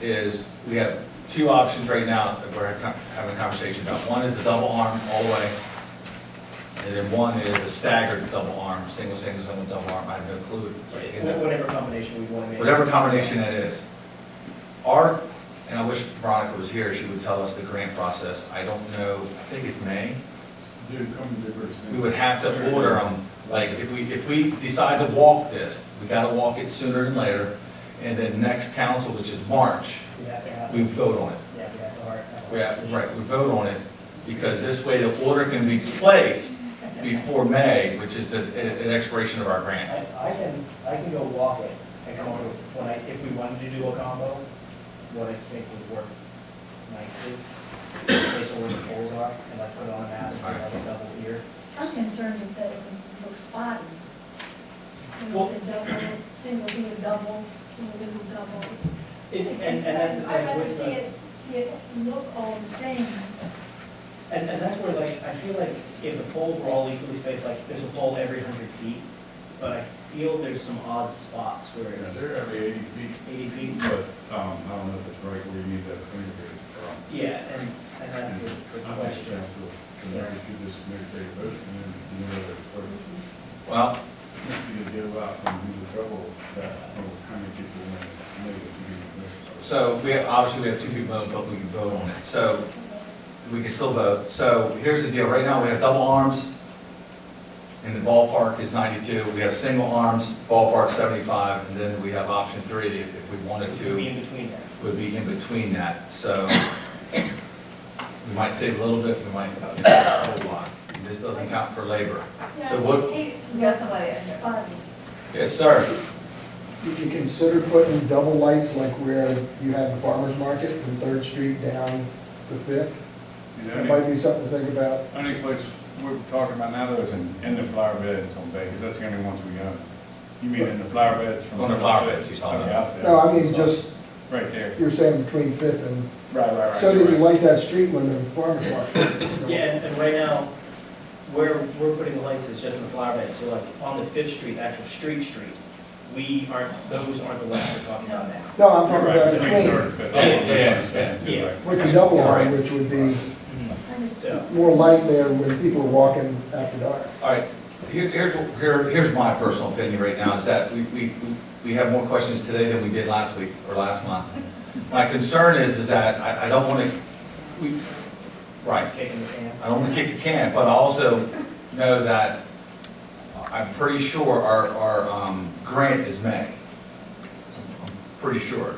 is we have two options right now that we're having a conversation about. One is a double arm all the way, and then one is a staggered double arm, single, single, single, double arm, I have no clue. Whatever combination we want to make. Whatever combination that is. And I wish Veronica was here, she would tell us the grant process. I don't know, I think it's May. We would have to order them, like, if we decide to walk this, we gotta walk it sooner than later. And then next council, which is March, We have to have. we vote on it. Yeah, we have to hard. We have, right, we vote on it, because this way the order can be placed before May, which is an expiration of our grant. I can go walk it and come up with, if we wanted to do a combo, what I think would work nicely, based on where the poles are, and I put it on a map and see like a double here. I'm concerned that it would look spotty. You Well- know, the double, single, single, double, single, double. And that's the I'd thing rather with see it look all the same. and that's where, like, I feel like if the poles were all equally spaced, like, there's a pole every 100 feet, but I feel there's some odd spots where Yeah, it's they're every 80 feet, 80 feet. but I don't know if it's right where you need that communicator from. Yeah, and that's the question. Council, and then if you just make a vote, and then you know that it's first. Well, You get out from the trouble that, how many people want to make it to be this. so obviously we have two people, but we can vote on it. So we can still vote. So here's the deal. Right now, we have double arms, and the ballpark is 92. We have single arms, ballpark 75, and then we have option 3 if we wanted Be to, in between there. would be in between that. So we might save a little bit, we might get a whole lot. And this doesn't count for labor. Yeah, So I what- just hate it to You got look somebody else there. spotty. Yes, sir. Would you consider putting double lights like where you have the farmer's market from Third Street down to Fifth? That might be something to think about. Only place we're talking about now though is in the flower beds on Bay, because that's the only ones we own. You mean in the flower beds from? On the flower beds, he's talking about. Okay, I see. No, I mean, just, Right there. you're saying between Fifth and, Right. so that you light that street when the farmer's market. Yeah, and right now, where we're putting the lights is just in the flower bed, so like on the Fifth Street, actual street, those aren't the lights we're talking about now. No, I'm talking about Right, between, Yeah. with the double arm, which would be I just, So, more light there when people are walking after dark. All right, here's my personal opinion right now, is that we have more questions today than we did last week or last month. My concern is that I don't want to, right, kicking the can. I don't want to kick the can, but I also know that I'm pretty sure our grant is May. I'm pretty sure.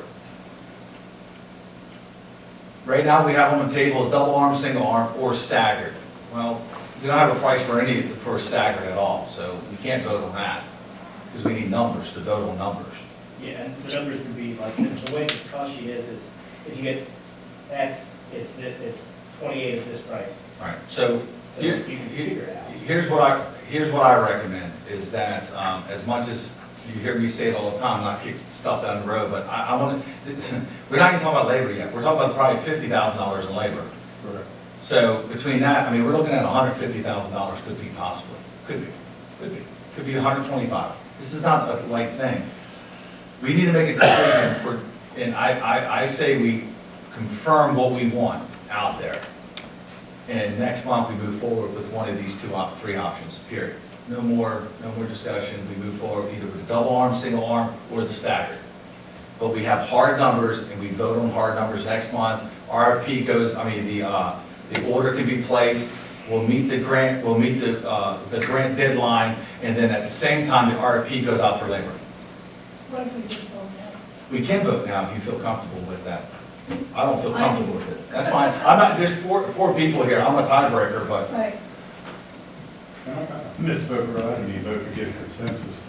Right now, we have on the table is double arm, single arm, or staggered. Well, we don't have a price for staggered at all, so we can't vote on that, because we need numbers to vote on numbers. Yeah, and the numbers would be like, this. The way the cost sheet is, if you get X, it's 28 at this price. All right, so So you can figure it out. here's what I recommend, is that, as much as you hear me say it all the time, not kick stuff down the road, but I want to, we're not even talking about labor yet, we're talking about probably $50,000 in labor. Correct. So between that, I mean, we're looking at $150,000 could be possibly, could be 125. This is not a light thing. We need to make a decision for, and I say we confirm what we want out there. And next month, we move forward with one of these three options, period. No more discussion, we move forward either with the double arm, single arm, or the staggered. But we have hard numbers, and we vote on hard numbers next month. RFP goes, the order can be placed, we'll meet the grant, the grant deadline, and then at the same time, the RFP goes out for labor. what if we just vote no? We can vote now if you feel comfortable with that. I don't feel comfortable with it. That's fine. I'm not, there's four people here. I'm a tiebreaker, but Right. Misspoke, or I need vote to get consensus,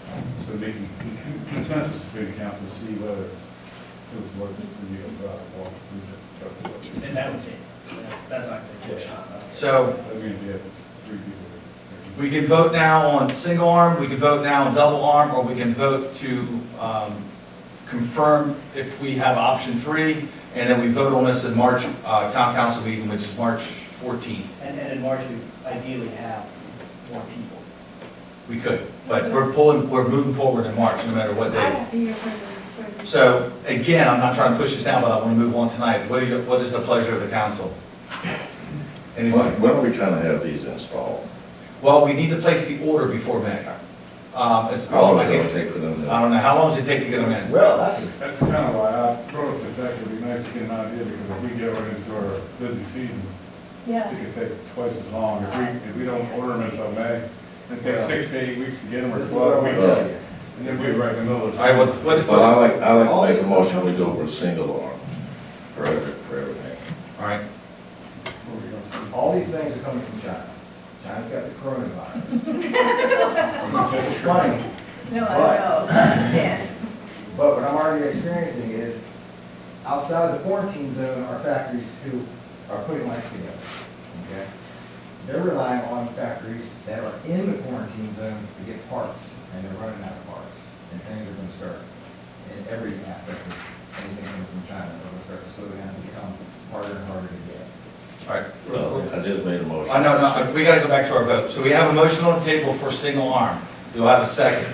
so we can, consensus between the council to see whether it was worth it for you to walk through And that would take, that's not going to push on. so the. I mean, yeah, three people. we can vote now on single arm, we can vote now on double arm, or we can vote to confirm if we have option 3, and then we vote on this in March town council meeting, which is March 14th. And in March, we ideally have more people. We could, but we're moving forward in March, no matter what I day. won't be here for the. So again, I'm not trying to push this down, but I want to move on tonight. What is the pleasure of the council? Anybody? When are we trying to have these installed? Well, we need to place the order before May. How long is it going to take for them to? I don't know, how long does it take to get them in? Well, That's kind of why I brought up the fact it would be nice to get an idea, because if we get right into our busy season, Yeah. it could take twice as long. If we don't order them until May, it takes 6 to 8 weeks to get them, or this is 12 what I weeks. want to say. And then we're right in the middle of. All right, Well, I like to make a motion, we go with a single arm for everything. All right, All these things are coming from China. China's got the coronavirus. It's funny, No, I know, I understand. but what I'm already experiencing is outside the quarantine zone are factories who are putting lights together. Okay? They're relying on factories that are in the quarantine zone to get parts, and they're running out of parts. And things are going to start, in every aspect of anything coming from China, they're going to start to slow down and become harder and harder to get. all right. Well, I just made a motion. I know, no, we gotta go back to our vote. So we have a motion on the table for single arm. Do I have a second?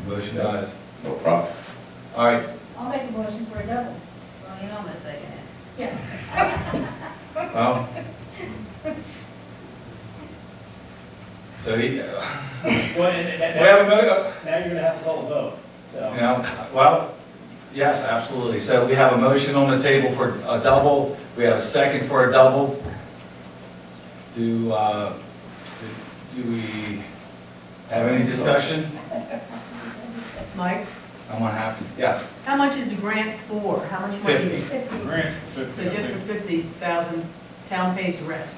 Motion dies. No problem. All right, I'll make a motion for a double. Well, you know I'm gonna second it. Yes. well. So he, Well, and we have a mo, now you're going to have to call a vote, so. you know, well, yes, absolutely. So we have a motion on the table for a double. We have a second for a double. Do we have any discussion? Mike, I'm gonna have to, yes. how much is the grant for? How much money? 50. 50. Grant, So just for 50,000, town pays the rest.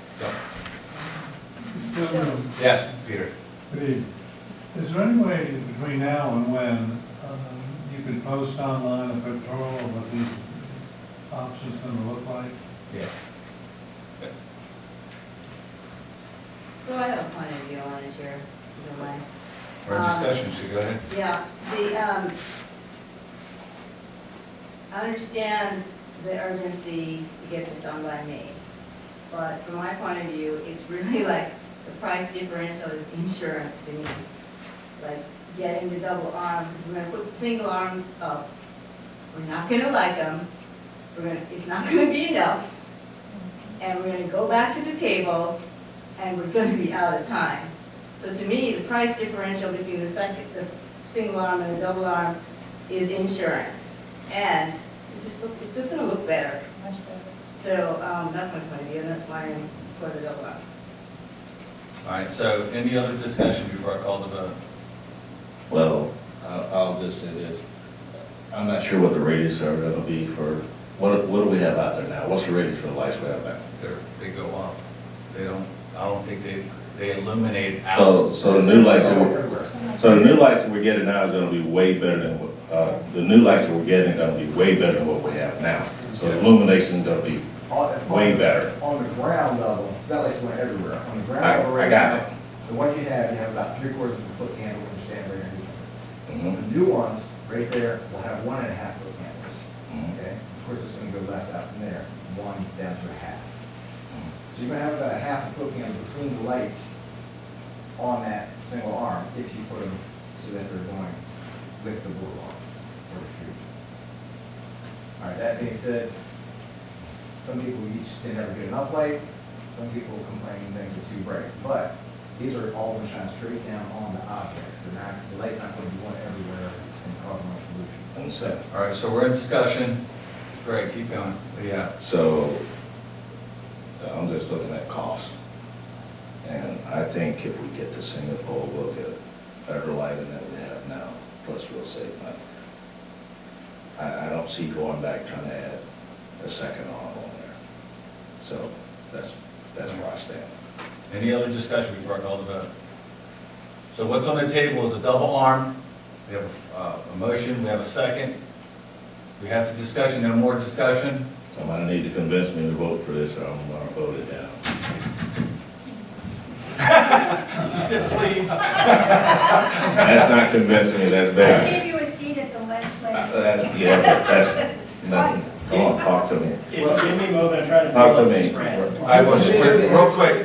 Yes, Peter. Is there any way between now and when you can post online a pictorial of what these options gonna look like? Yeah. So I have a point of view on it here, if you don't mind. Our discussion, so go ahead. Yeah, I understand the urgency to get this done by me, but from my point of view, it's really like the price differential is insurance to me. Like getting the double arm, we're gonna put the single arm up. We're not gonna like them. It's not gonna be enough. And we're gonna go back to the table and we're gonna be out of time. So to me, the price differential between the single arm and the double arm is insurance. And it's just gonna look better. Much better. So, that's my point of view, and that's why I'm for the double arm. All right, so any other discussion before I call the vote? Well, I'll just say this. I'm not sure what the radius are gonna be for, what do we have out there now? What's the radius for the lights we have now? They go up. I don't think they illuminate out. So the new lights that we're getting now is gonna be way better than what, the new lights that we're getting are gonna be way better than what we have now. So the illumination is gonna be way better. On the ground level, it's not like it's going everywhere. On the ground I level right got now, it. the ones you have about 3/4 of a foot candle when you stand right underneath them. Mhm. The new ones, right there, will have 1.5 foot candles. Mhm. Okay? Of course, it's gonna go less out from there, 1 down to 1/2. So you're gonna have about 1/2 foot candle between the lights on that single arm if you put them so that they're going with the boardwalk or the street. All right, that being said, some people just didn't ever get enough light, some people complain things are too bright, but these are all gonna shine straight down on the objects. They're not, the light's not gonna be going everywhere and causing much pollution. Understand? All right, so we're in discussion. Greg, keep going. Yeah. So I'm just looking at cost. And I think if we get the single pole, we'll get better lighting than we have now, plus we'll save money. I don't see going back trying to add a second arm on there. So that's where I stand. Any other discussion before I call the vote? So what's on the table is a double arm. We have a motion, we have a second. We have the discussion, no more discussion. Somebody need to convince me to vote for this, or I'm gonna vote it down. She said, please. That's not convincing me, that's Let's begging. give you a seat at the legislative. Yeah, but that's nothing. Come on, talk to me. If you give me a moment, I'm trying to Talk pull to up the me. spread. I was, real quick.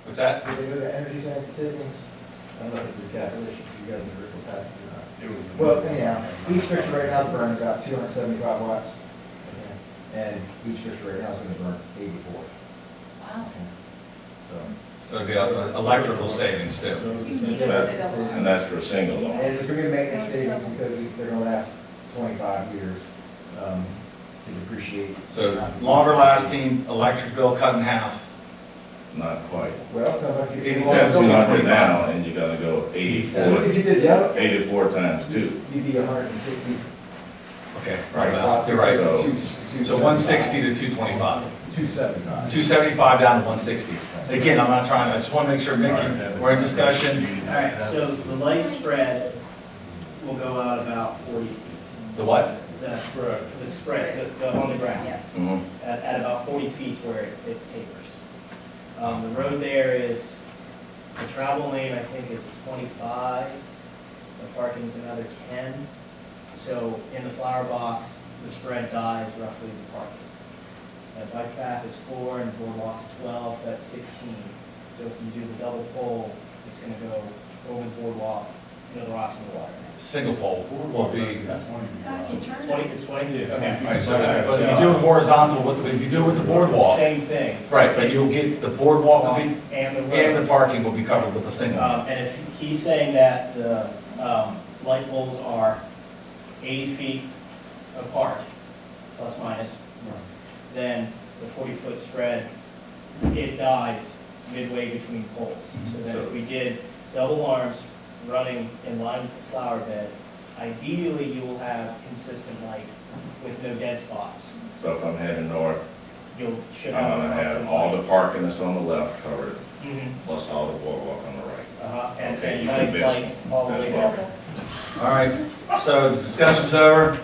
What's that? Did they know the energy savings? I don't know if the calculations you got in the original package or not. It was. Well, anyhow, each fixture right now is burning about 275 watts. And each fixture right now is gonna burn 84. Wow. So, So it'd be electrical savings too. And that's for single. and it's gonna be maintenance savings because they're gonna last 25 years, to depreciate. So longer lasting, electric bill cut in half. Not quite. Well, sounds like you. 7,200 now, and you're gonna go So 84, if you did the other, 84 times 2. you'd be 160. Okay, right, you're right. So 160 to 225. 275. 275 down to 160. Again, I'm not trying, I just want to make sure, Mickey, we're in discussion. All right, so the light spread will go out about 40 feet. The what? The spread, on the ground. Mhm. At about 40 feet where it tapers. The road there is, the travel lane, I think, is 25, the parking is another 10. So in the flower box, the spread dies roughly the parking. Bike path is 4 and boardwalk's 12, so that's 16. So if you do the double pole, it's gonna go over the boardwalk, into the rocks in the water. Single pole will be, If you turn 20, it, it's 20, all okay. right, so but if you do it horizontal, if you do it with the boardwalk, Same thing. right, but you'll get, the boardwalk will be, And the road. and the parking will be covered with a single. And if he's saying that the light poles are 80 feet apart, plus minus, then the 40-foot spread, it dies midway between poles. So that if we did double arms running in line with the flower bed, ideally you will have consistent light with no dead spots. So if I'm heading north, You should I'm have. gonna have all the parking that's on the left covered, Mhm. plus all the boardwalk on the right. And Okay, you nice convinced me. light all the That's way well. down. All right, so the discussion's over.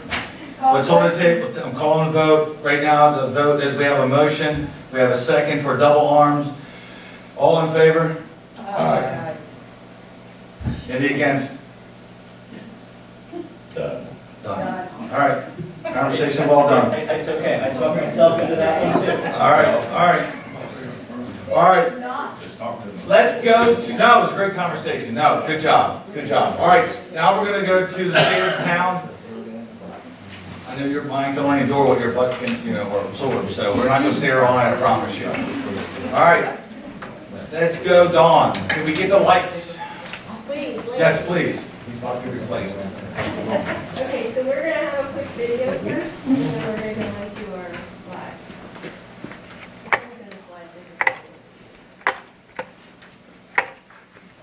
What's on the table, I'm calling a vote. Right now, the vote is we have a motion, we have a second for double arms. All in favor? Aye. Any against? Done. Done. All right, conversation well done. It's okay, I talked myself into that one too. All right, all right. All right, it's not. Just talk to me. let's go to, no, it was a great conversation. No, good job, good job. All right, now we're gonna go to the state of town. I know your mind can only endure what your butt can, you know, or absorb, so we're not gonna stay here all night, I promise you. All right, let's go, Dawn. Can we get the lights? Please, please. Yes, please. He's about to be replaced. Okay, so we're gonna have a quick video first, and then we're gonna go into our slide.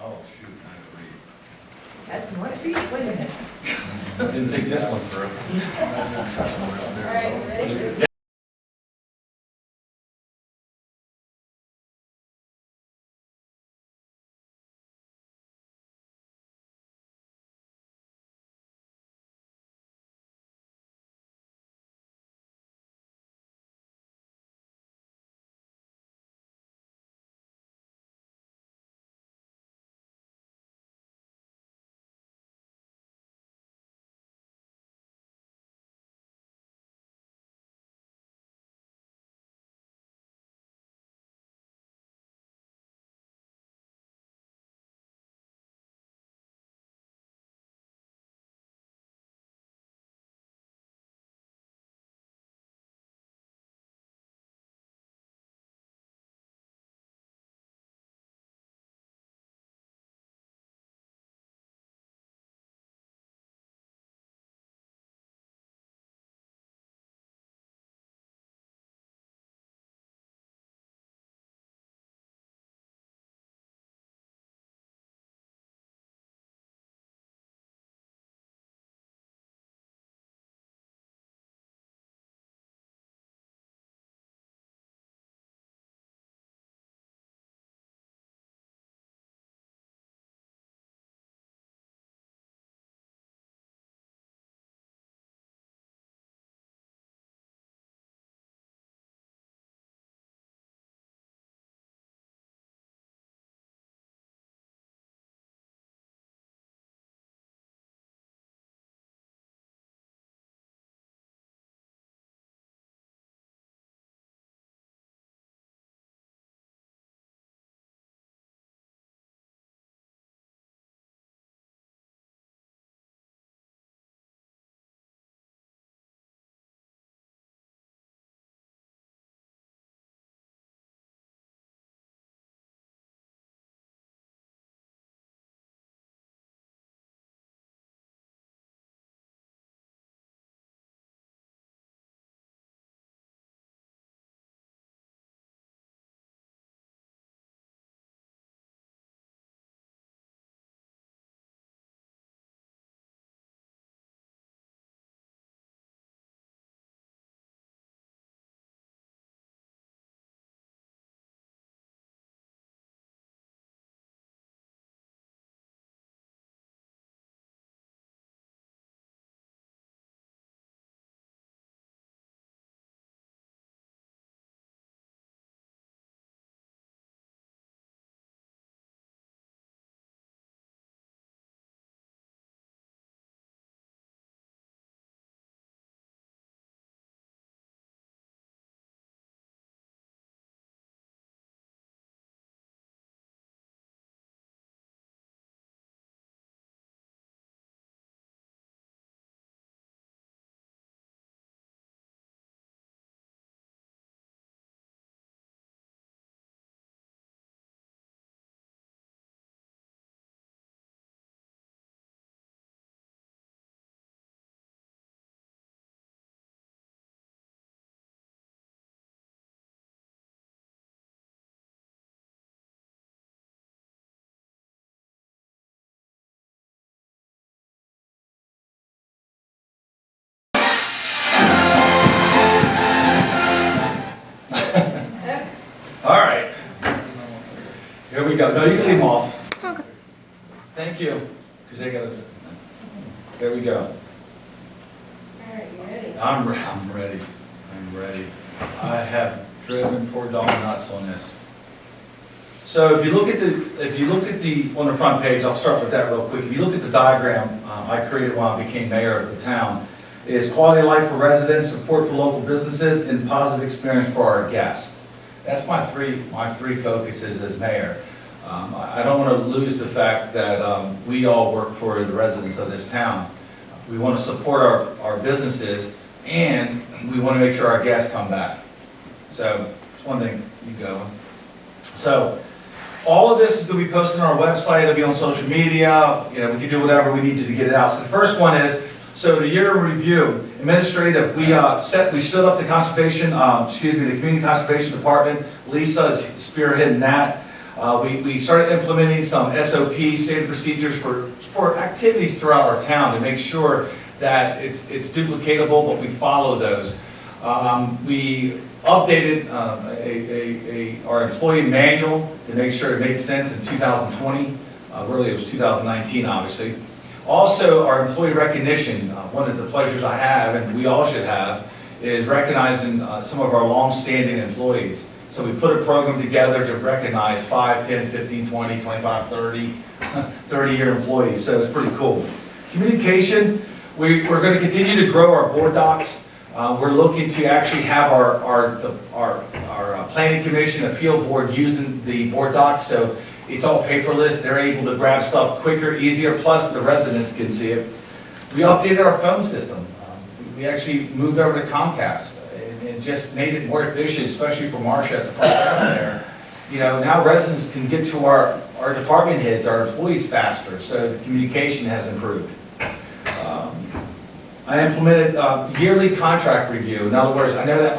Oh, shoot, I have to read. That's what, wait a minute. Didn't think this one through. All right, ready? All right. Here we go. No, you can leave them off. Thank you. Because they got us. There we go. All right, you ready? I'm ready. I'm ready. I have driven poor Dawn nuts on this. So if you look at on the front page, I'll start with that real quick. If you look at the diagram I created when I became mayor of the town, it's quality of life for residents, support for local businesses, and positive experience for our guests. That's my three focuses as mayor. I don't want to lose the fact that we all work for the residents of this town. We want to support our businesses, and we want to make sure our guests come back. So it's one thing you go. So all of this is going to be posted on our website. It'll be on social media. You know, we can do whatever we need to get it out. So the first one is, so the year in review, administrative, we stood up the the Community Conservation Department. Lisa is spearheading that. We started implementing some SOP, stated procedures for activities throughout our town to make sure that it's duplicatable, but we follow those. We updated our employee manual to make sure it made sense in 2020. Really, it was 2019, obviously. Also, our employee recognition, one of the pleasures I have, and we all should have, is recognizing some of our long-standing employees. So we put a program together to recognize 5, 10, 15, 20, 25, 30, 30-year employees. So it's pretty cool. Communication, we're going to continue to grow our board docs. We're looking to actually have our planning commission appeal board using the board docs. So it's all paperless. They're able to grab stuff quicker, easier, plus the residents can see it. We updated our phone system. We actually moved over to Comcast. It just made it more efficient, especially for Marcia at the front desk there. You know, now residents can get to our department heads, our employees faster, so the communication has improved. I implemented yearly contract review. In other words, I know that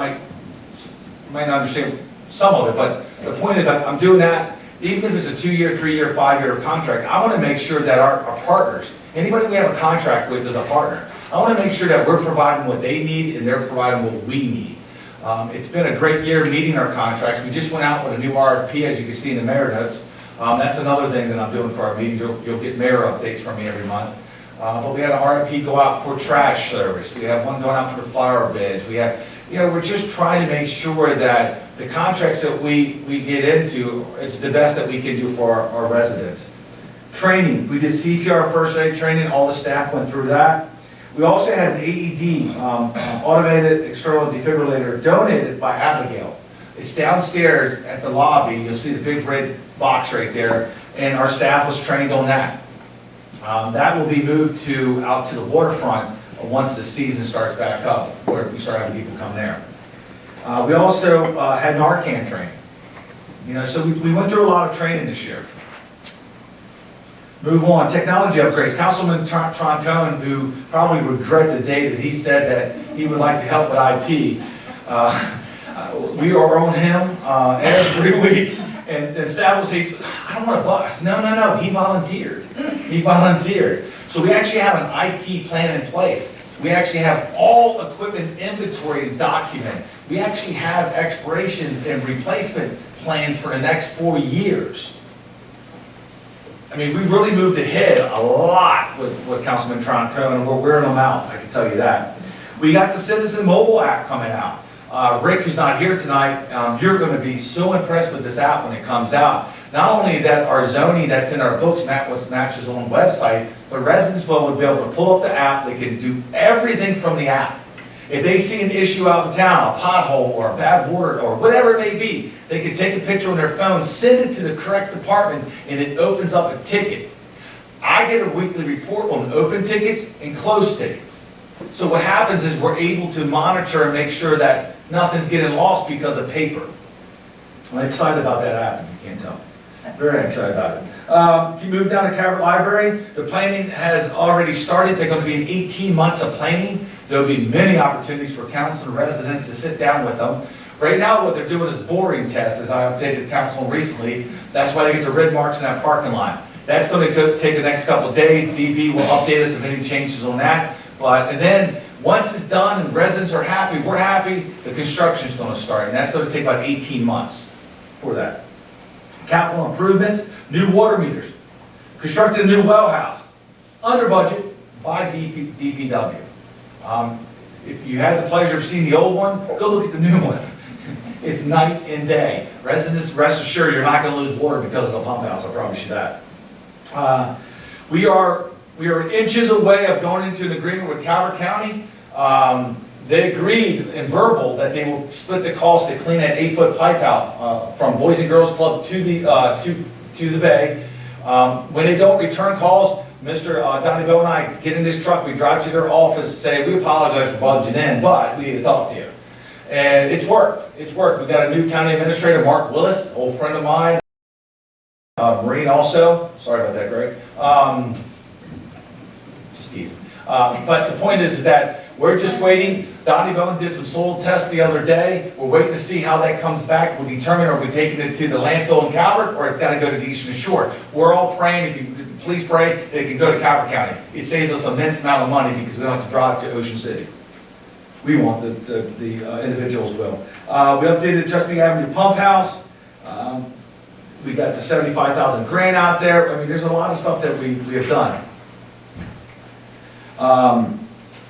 might not understand some of it, but the point is I'm doing that. Even if it's a 2-year, 3-year, 5-year contract, I want to make sure that our partners, anybody we have a contract with is a partner. I want to make sure that we're providing what they need and they're providing what we need. It's been a great year meeting our contracts. We just went out with a new RFP, as you can see in the mayor notes. That's another thing that I'm doing for our meetings. You'll get mayor updates from me every month. But we had an RFP go out for trash service. We have one going out for the flower beds. We have, you know, we're just trying to make sure that the contracts that we get into, it's the best that we can do for our residents. Training, we did CPR first aid training. All the staff went through that. We also had an AED, automated external defibrillator, donated by Abigail. It's downstairs at the lobby. You'll see the big red box right there, and our staff was trained on that. That will be moved out to the waterfront once the season starts back up, where we start having people come there. We also had Narcan training. You know, so we went through a lot of training this year. Move on, technology upgrades. Councilman Tron Cohen, who probably would regret the day that he said that he would like to help with IT. We are on him every week and establish, I don't want a bus. No, he volunteered. He volunteered. So we actually have an IT plan in place. We actually have all equipment inventory and document. We actually have expirations and replacement plans for the next 4 years. I mean, we've really moved ahead a lot with Councilman Tron Cohen, and we're wearing them out, I can tell you that. We got the Citizen Mobile app coming out. Rick, who's not here tonight, you're going to be so impressed with this app when it comes out. Not only that our zoning that's in our books matches on the website, but residents would be able to pull up the app. They can do everything from the app. If they see an issue out in town, a pothole or a bad water or whatever it may be, they can take a picture on their phone, send it to the correct department, and it opens up a ticket. I get a weekly report on open tickets and closed tickets. So what happens is we're able to monitor and make sure that nothing's getting lost because of paper. I'm excited about that app, if you can't tell. Very excited about it. If you move down to Cabot Library, the planning has already started. They're going to be in 18 months of planning. There'll be many opportunities for council and residents to sit down with them. Right now, what they're doing is boring tests, as I updated council recently. That's why they get the red marks in that parking lot. That's going to take the next couple of days. DP will update us if any changes on that. And then once it's done and residents are happy, we're happy, the construction is going to start. And that's going to take about 18 months for that. Capital improvements, new water meters, constructed a new well house, under budget by DPW. If you had the pleasure of seeing the old one, go look at the new one. It's night and day. Residents, rest assured, you're not going to lose water because of the pump house, I promise you that. We are inches away of going into an agreement with Calvert County. They agreed in verbal that they will split the cost to clean that 8-foot pipe out from Boys and Girls Club to to the bay. When they don't return calls, Mr. Donnie Bo and I get in this truck, we drive to their office, say, we apologize for bugging you in, but we need to talk to you. And it's worked. It's worked. We've got a new county administrator, Mark Willis, old friend of mine. Marine also. Sorry about that, Greg. Just teasing. But the point is that we're just waiting. Donnie Bone did some soil tests the other day. We're waiting to see how that comes back. We'll determine if we're taking it to the landfill in Calvert or it's got to go to the Eastern Shore. We're all praying, if you please pray, that it can go to Calvert County. It saves us an immense amount of money because we don't have to drive to Ocean City. We want the individuals will. We updated the Chesapeake Avenue Pump House. We got the 75,000 grant out there. I mean, there's a lot of stuff that we have done.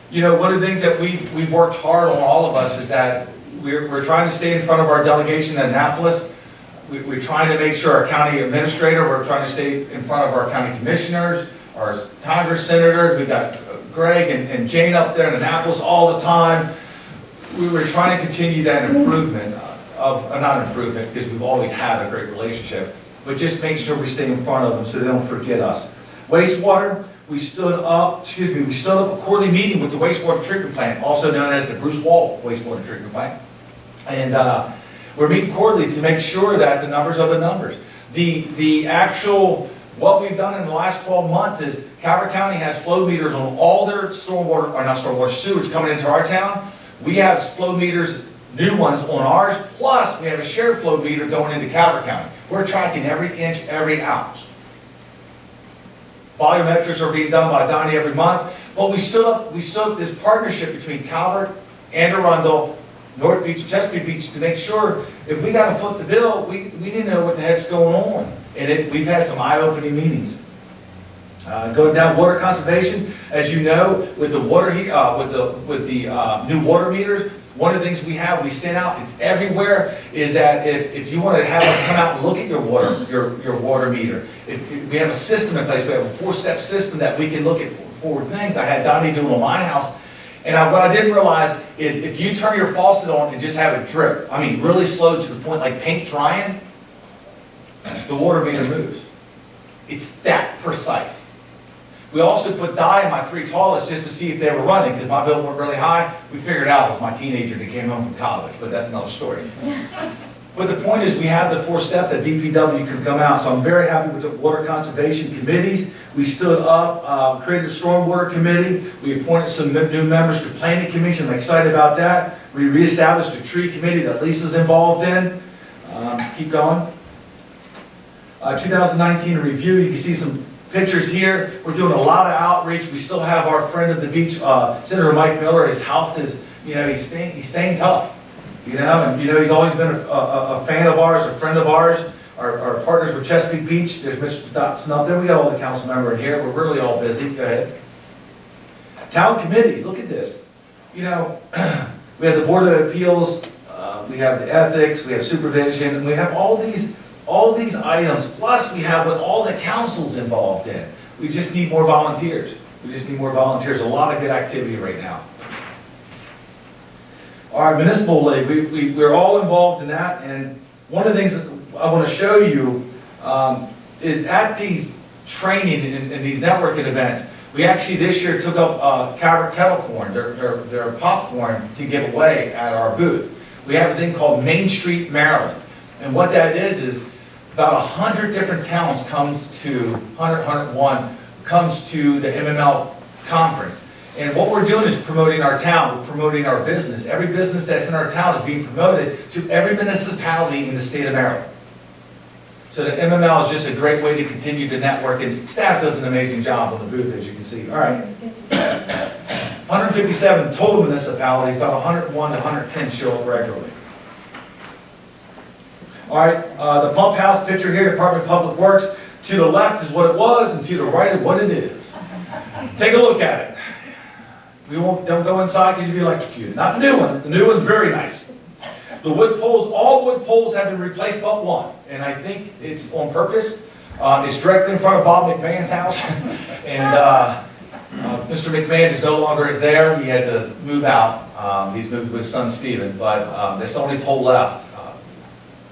You know, one of the things that we've worked hard on, all of us, is that we're trying to stay in front of our delegation in Annapolis. We're trying to make sure our county administrator, we're trying to stay in front of our county commissioners, our Congress senators. We got Greg and Jane up there in Annapolis all the time. We were trying to continue that improvement not improvement, because we've always had a great relationship, but just make sure we stay in front of them so they don't forget us. Wastewater, we stood up a quarterly meeting with the wastewater treatment plant, also known as the Bruce Wall wastewater treatment plant. And we're meeting quarterly to make sure that the numbers are the numbers. The actual, what we've done in the last 12 months is Calvert County has flow meters on all their stormwater, or not stormwater, sewage coming into our town. We have flow meters, new ones on ours, plus we have a shared flow meter going into Calvert County. We're tracking every inch, every ounce. Volumetrics are being done by Donnie every month, but we stood up this partnership between Calvert, Anne Arundel, North Beach, Chesapeake Beach, to make sure if we got to foot the bill, we didn't know what the heck's going on. And we've had some eye-opening meetings. Going down water conservation, as you know, with the water new water meters, one of the things we sent out, it's everywhere, is that if you want to have us come out and look at your water meter, if we have a system in place, we have a 4-step system that we can look at forward things. I had Donnie do it on my house, and what I didn't realize, if you turn your faucet on and just have it drip, I mean really slow to the point like paint drying, the water meter moves. It's that precise. We also put dye in my 3 tallest just to see if they were running, because my bill went really high. We figured out it was my teenager that came home from college, but that's another story. But the point is, we have the 4-step that DPW could come out, so I'm very happy with the water conservation committees. We stood up, created a stormwater committee. We appointed some new members to planning commission. I'm excited about that. We reestablished a tree committee that Lisa's involved in. Keep going. 2019 review, you can see some pictures here. We're doing a lot of outreach. We still have our friend of the beach, Senator Mike Miller. His health is, he's staying tough. And he's always been a fan of ours, a friend of ours. Our partners with Chesapeake Beach. There's Mr. Dotson up there. We got all the council member in here. We're really all busy. Go ahead. Town committees. Look at this. We have the Board of Appeals. We have the ethics. We have supervision, and we have all these items. Plus, we have what all the councils involved in. We just need more volunteers. A lot of good activity right now. Our municipal league, we're all involved in that, and one of the things that I want to show you is at these training and these networking events, we actually this year took up Calvert kettle corn, their popcorn, to give away at our booth. We have a thing called Main Street Maryland, and what that is about 100 different towns comes to, 101 comes to the MML conference. And what we're doing is promoting our town, we're promoting our business. Every business that's in our town is being promoted to every municipality in the state of Maryland. So the MML is just a great way to continue to network, and staff does an amazing job on the booth, as you can see. All right. 157 total municipalities, about 101 to 110 show up regularly. All right, the pump house picture here, Department of Public Works. To the left is what it was, and to the right is what it is. Take a look at it. Don't go inside because you'll be electrocuted. Not the new one. The new one's very nice. The wood poles, all wood poles have been replaced but one, and I think it's on purpose. It's directly in front of Bob McMahon's house, and Mr. McMahon is no longer there. He had to move out. He's moved with his son Stephen, but that's the only pole left.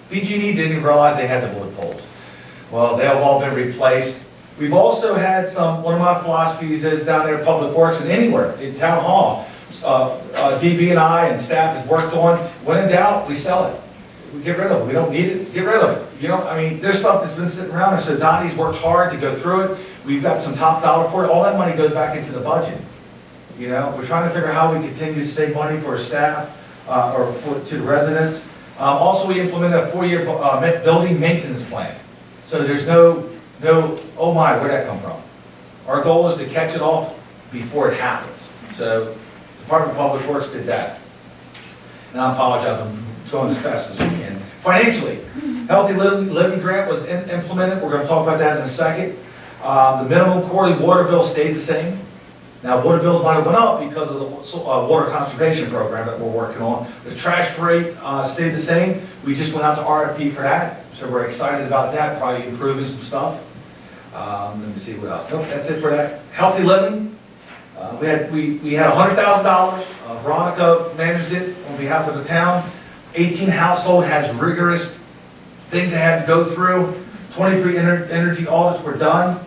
PG&E didn't even realize they had the wood poles. Well, they have all been replaced. We've also had one of my philosophies is down there at Public Works and anywhere, in Town Hall, DB and I and staff has worked on, when in doubt, we sell it. We get rid of it, we don't need it, get rid of it. You know, I mean, there's stuff that's been sitting around there, so Donnie's worked hard to go through it. We've got some top dollar for it, all that money goes back into the budget. You know, we're trying to figure out how we continue to save money for our staff, to the residents. Also, we implemented a 4-year building maintenance plan. So there's no, oh my, where'd that come from? Our goal is to catch it off before it happens. So Department of Public Works did that. And I apologize, I'm going as fast as I can. Financially, Healthy Living Grant was implemented. We're going to talk about that in a second. The minimum quarterly water bill stayed the same. Now, water bills might have went up because of the water conservation program that we're working on. The trash rate stayed the same. We just went out to RFP for that, so we're excited about that, probably improving some stuff. Let me see what else. Nope, that's it for that. Healthy Living. We had $100,000. Veronica managed it on behalf of the town. 18 household has rigorous things they had to go through. 23 energy audits were done.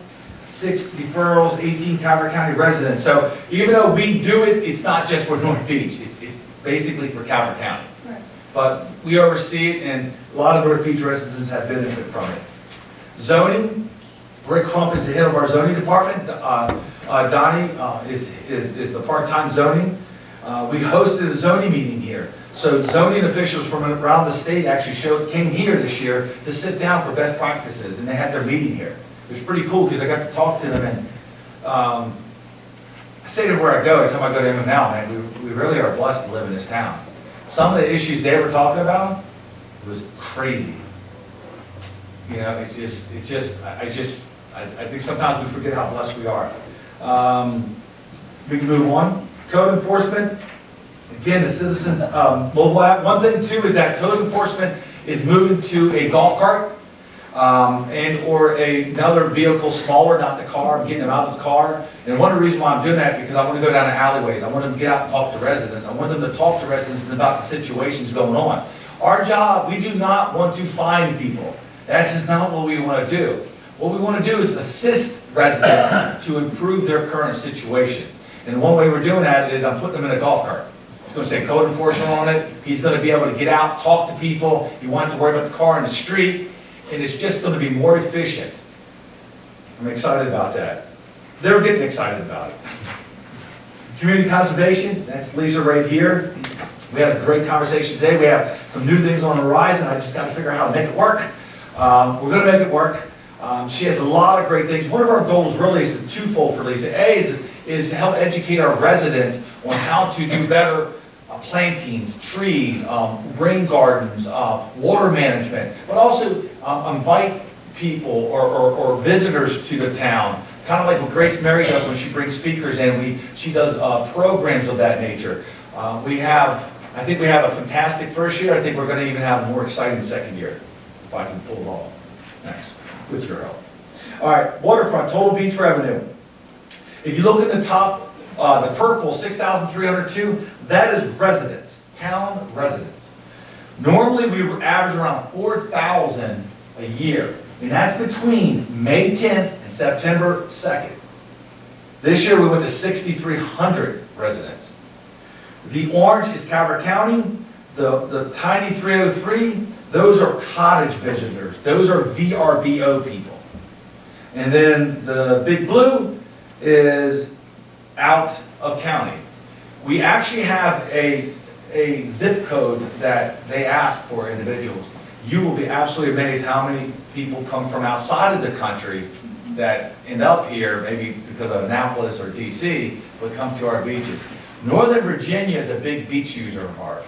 6 deferrals, 18 Calvert County residents. So even though we do it, it's not just for North Beach. It's basically for Calvert County. Right. But we oversee it, and a lot of North Beach residents have benefited from it. Zoning, Rick Crump is the head of our zoning department. Donnie is the part-time zoning. We hosted a zoning meeting here. So zoning officials from around the state actually came here this year to sit down for best practices, and they had their meeting here. It was pretty cool because I got to talk to them, and I say to where I go, every time I go to MML, man, we really are blessed to live in this town. Some of the issues they were talking about was crazy. You know, I think sometimes we forget how blessed we are. We can move on. Code enforcement. Again, the Citizens Mobile app. One thing too is that code enforcement is moving to a golf cart or another vehicle smaller, not the car. I'm getting them out of the car. And one of the reasons why I'm doing that because I want to go down the alleyways. I want them to get out and talk to residents. I want them to talk to residents about the situations going on. Our job, we do not want to find people. That's just not what we want to do. What we want to do is assist residents to improve their current situation. And one way we're doing that is I'm putting them in a golf cart. It's going to say code enforcement on it. He's going to be able to get out, talk to people. He won't have to worry about the car in the street. And it's just going to be more efficient. I'm excited about that. They're getting excited about it. Community conservation, that's Lisa right here. We had a great conversation today. We have some new things on the horizon. I just got to figure out how to make it work. We're going to make it work. She has a lot of great things. One of our goals really is twofold for Lisa. A is to help educate our residents on how to do better plantings, trees, rain gardens, water management, but also invite people or visitors to the town. Kind of like what Grace Mary does when she brings speakers in. She does programs of that nature. I think we have a fantastic first year. I think we're going to even have a more exciting second year, if I can pull it off. Next, with your help. All right, waterfront, total beach revenue. If you look at the top, the purple, 6,302, that is residents, town residents. Normally, we average around 4,000 a year, and that's between May 10th and September 2nd. This year, we went to 6,300 residents. The orange is Calvert County. The tiny 303, those are cottage visitors. Those are VRBO people. And then the big blue is out of county. We actually have a zip code that they ask for individuals. You will be absolutely amazed how many people come from outside of the country that end up here, maybe because of Annapolis or DC, but come to our beaches. Northern Virginia is a big beach user of ours.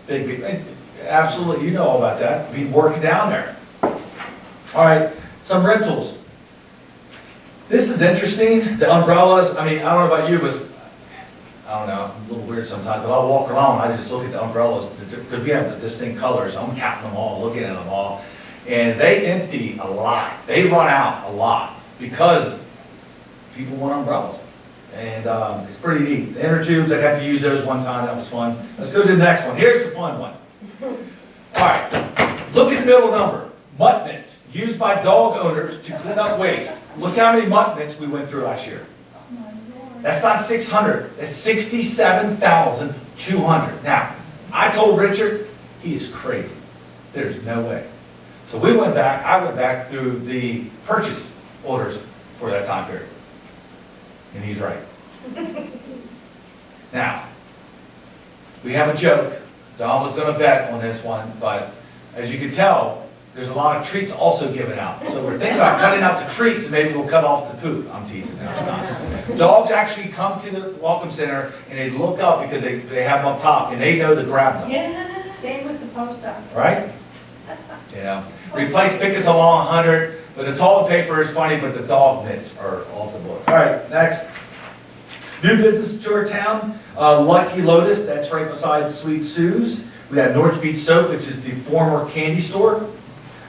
Big, absolutely, you know all about that. Been working down there. All right, some rentals. This is interesting, the umbrellas. I mean, I don't know about you, but I don't know, I'm a little weird sometimes, but I'll walk around and I just look at the umbrellas because we have the distinct colors. I'm counting them all, looking at them all. And they empty a lot. They run out a lot because people want umbrellas. And it's pretty neat. The inner tubes, I got to use those one time. That was fun. Let's go to the next one. Here's the fun one. All right, look at the middle number. Mutt mitts, used by dog owners to clean up waste. Look how many mutt mitts we went through last year. That's not 600, that's 67,200. Now, I told Richard, he is crazy. There's no way. So I went back through the purchase orders for that time period. And he's right. Now, we have a joke. Don was gonna bet on this one, but as you can tell, there's a lot of treats also given out. So we're thinking about cutting out the treats and maybe we'll cut off the poop. I'm teasing, no, it's not. Dogs actually come to the Welcome Center and they look up because they have them up top and they know to grab them. Yeah, same with the post office. Right? You know, replace Pickens along 100, but the toilet paper is funny, but the dog mitts are off the board. All right, next. New business to our town, Lucky Lotus, that's right beside Sweet Sue's. We got North Beach Soap, which is the former candy store.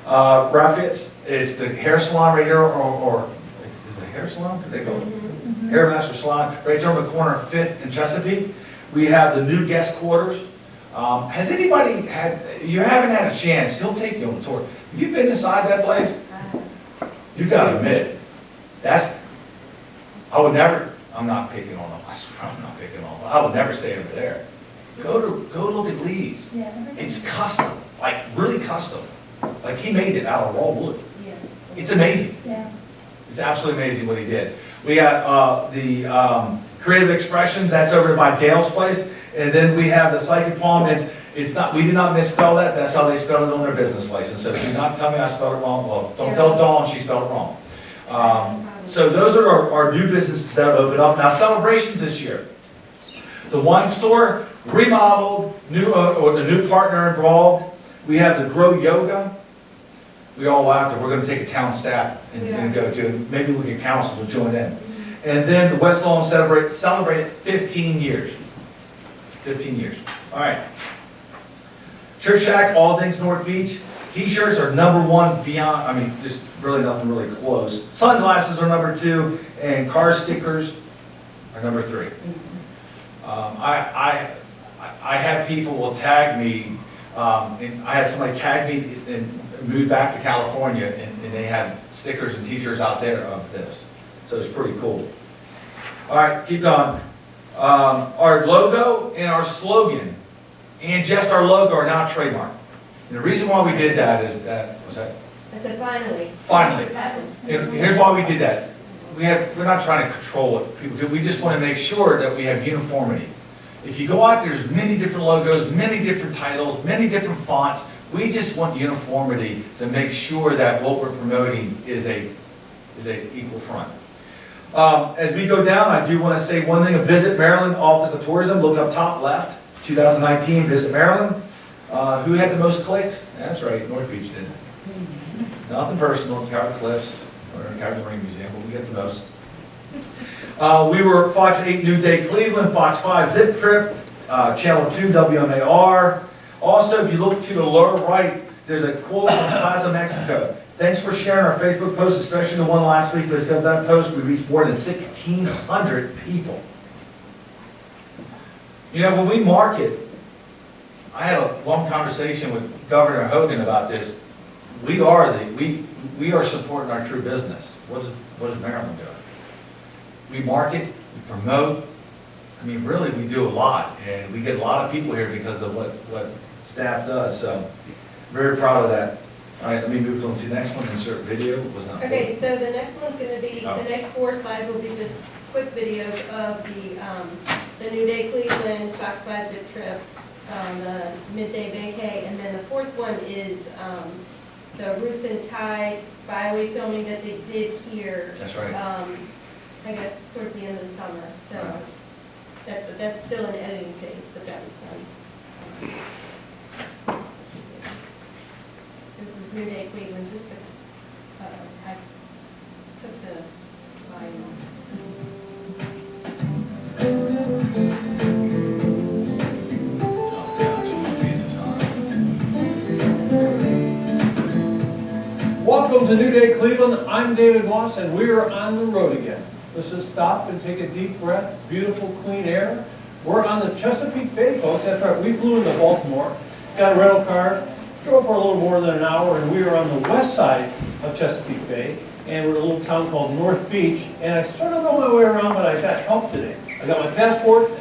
Raffett's, it's the hair salon right here, or is it a hair salon? Could they go? Hair Master Salon, right there on the corner of 5th and Chesapeake. We have the new guest quarters. Has anybody you haven't had a chance, he'll take you on a tour. Have you been inside that place? You gotta admit, I would never, I'm not picking on them, I swear I'm not picking on them, I would never stay over there. Go look at Lee's. Yeah. It's custom, like really custom. Like he made it out of raw wood. It's amazing. Yeah. It's absolutely amazing what he did. We got the Creative Expressions, that's over by Dale's place. And then we have the Psychic Palm, and it's not, we did not misspell that, that's how they spelled it on their business license. So do not tell me I spelled it wrong, well, don't tell Dawn she spelled it wrong. So those are our new businesses that open up. Now celebrations this year. The wine store, remodeled, or the new partner involved. We have the Grow Yoga. We all laughed, we're gonna take a town staff and go to, maybe we get council to join in. And then the West Lawn celebrated 15 years. 15 years. All right. Church Shack, all things North Beach. T-shirts are #1 beyond, I mean, just really nothing really close. Sunglasses are #2, and car stickers are #3. I have people will tag me, and I had somebody tag me and moved back to California, and they had stickers and T-shirts out there of this. So it's pretty cool. All right, keep going. Our logo and our slogan, and just our logo are now trademarked. And the reason why we did that is that, what's that? I said finally. Finally. And here's why we did that. We're not trying to control what people do. We just want to make sure that we have uniformity. If you go out, there's many different logos, many different titles, many different fonts. We just want uniformity to make sure that what we're promoting is a equal front. As we go down, I do want to say one thing. Visit Maryland Office of Tourism. Look up top left, 2019, Visit Maryland. Who had the most clicks? That's right, North Beach did. Nothing personal, Coward Cliffs, or Coward Marine Museum, but we get the most. We were Fox 8 New Day Cleveland, Fox 5 Zip Trip, Channel 2 WMAR. Also, if you look to the lower right, there's a quote from Plaza Mexico. Thanks for sharing our Facebook post, especially the one last week. Let's go to that post. We reached more than 1,600 people. You know, when we market, I had a long conversation with Governor Hogan about this. We are supporting our true business. What is Maryland doing? We market, we promote. I mean, really, we do a lot, and we get a lot of people here because of what staff does. So, very proud of that. All right, let me move on to the next one. Insert video. Was not. Okay, so the next one's going to be, the next 4 slides will be just quick videos of the New Day Cleveland, Fox 5 Zip Trip, the Midday Vacay, and then the 4th one is the Roots and Tides Byway filming that they did here. That's right. I guess towards the end of the summer. So that's still an editing phase, but that was done. This is New Day Cleveland, just I took the line off. Welcome to New Day Cleveland. I'm David Moss, and we're on the road again. Let's just stop and take a deep breath. Beautiful, clean air. We're on the Chesapeake Bay, folks. That's right. We flew into Baltimore, got a rental car, drove for a little more than an hour, and we were on the west side of Chesapeake Bay, and we're in a little town called North Beach, and I sort of know my way around, but I got help today. I got my passport.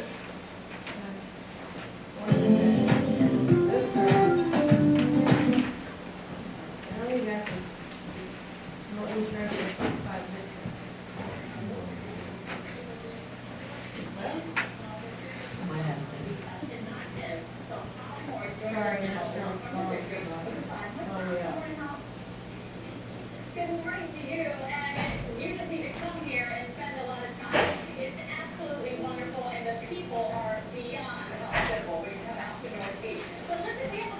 Good morning to you, and you just need to come here and spend a lot of time. It's absolutely wonderful, and the people are beyond hospitable when you come out to North Beach. So listen, we have a...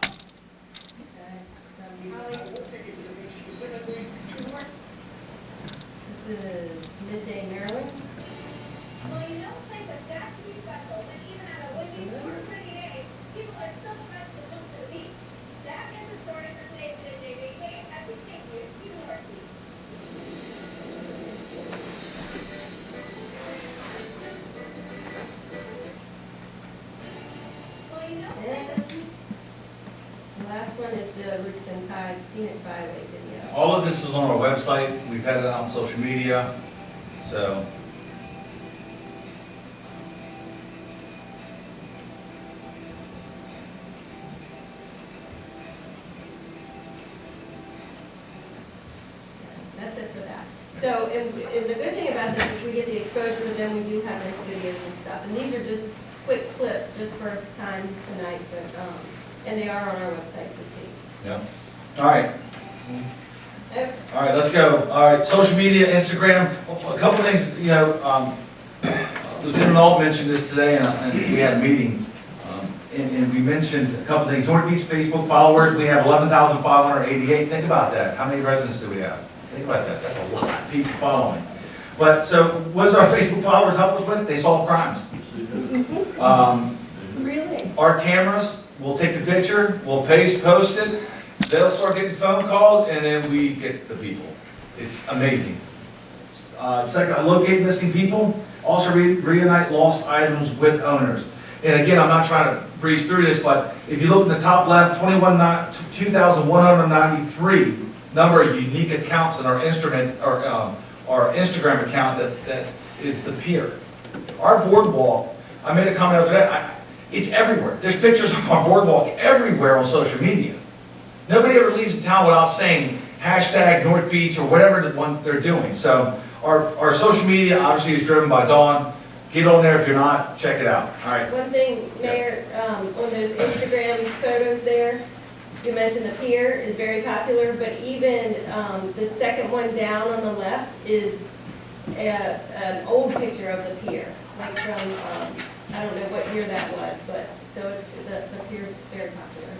This is Midday Maryland. Well, you know, a place that's got to be special, when even at a windy or pretty day, people are still pressed to come to the beach. That is the story for today's Midday Vacation, as we take you to North Beach. Well, you know, The last one is the Roots and Tides Scenic Byway video. All of this is on our website. We've had it out on social media, so. That's it for that. So, and the good thing about this is we get the exposure, but then we do have nice videos and stuff. And these are just quick clips, just for time tonight, but, and they are on our website to see. Yeah. All right. Okay. All right, let's go. All right, social media, Instagram, a couple things, you know, Lieutenant Alt mentioned this today, and we had a meeting. And we mentioned a couple things. North Beach Facebook followers, we have 11,588. Think about that. How many residents do we have? Think about that. That's a lot of people following. But so what does our Facebook followers help us with? They solve crimes. Really? Our cameras, we'll take the picture, we'll post it, they'll start getting phone calls, and then we get the people. It's amazing. Second, locate missing people, also reunite lost items with owners. And again, I'm not trying to breeze through this, but if you look in the top left, 2,193 number of unique accounts in our our Instagram account that is the pier. Our boardwalk, I made a comment the other day, it's everywhere. There's pictures of our boardwalk everywhere on social media. Nobody ever leaves the town without saying hashtag North Beach or whatever the one they're doing. So our social media obviously is driven by Dawn. Get on there if you're not, check it out. All right. One thing, Mayor, on those Instagram photos there, you mentioned the pier is very popular, but even the second one down on the left is an old picture of the pier, like from, I don't know what year that was, but, so it's, the pier is very popular.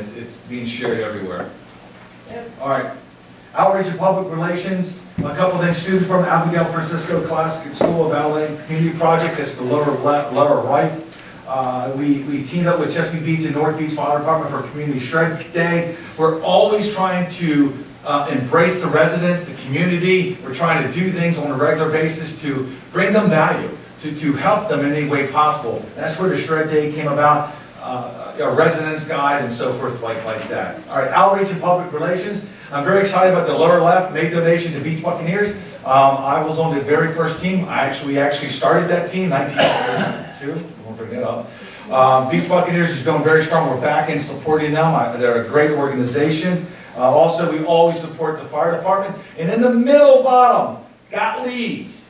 It's being shared everywhere. Yep. All right. Outreach and public relations, a couple things. Students from Abigail Francisco Classic School of Ballet Community Project, that's the lower left, lower right. We teamed up with Chesapeake Beach and North Beach Fire Department for Community Strength Day. We're always trying to embrace the residents, the community. We're trying to do things on a regular basis to bring them value, to help them in any way possible. That's where the Shred Day came about, a residence guide and so forth like that. All right, outreach and public relations. I'm very excited about the lower left, make donation to Beach Buccaneers. I was on the very first team. We actually started that team, 1992. We'll bring it up. Beach Buccaneers is going very strong. We're back in supporting them. They're a great organization. Also, we always support the fire department. And in the middle bottom, got leaves.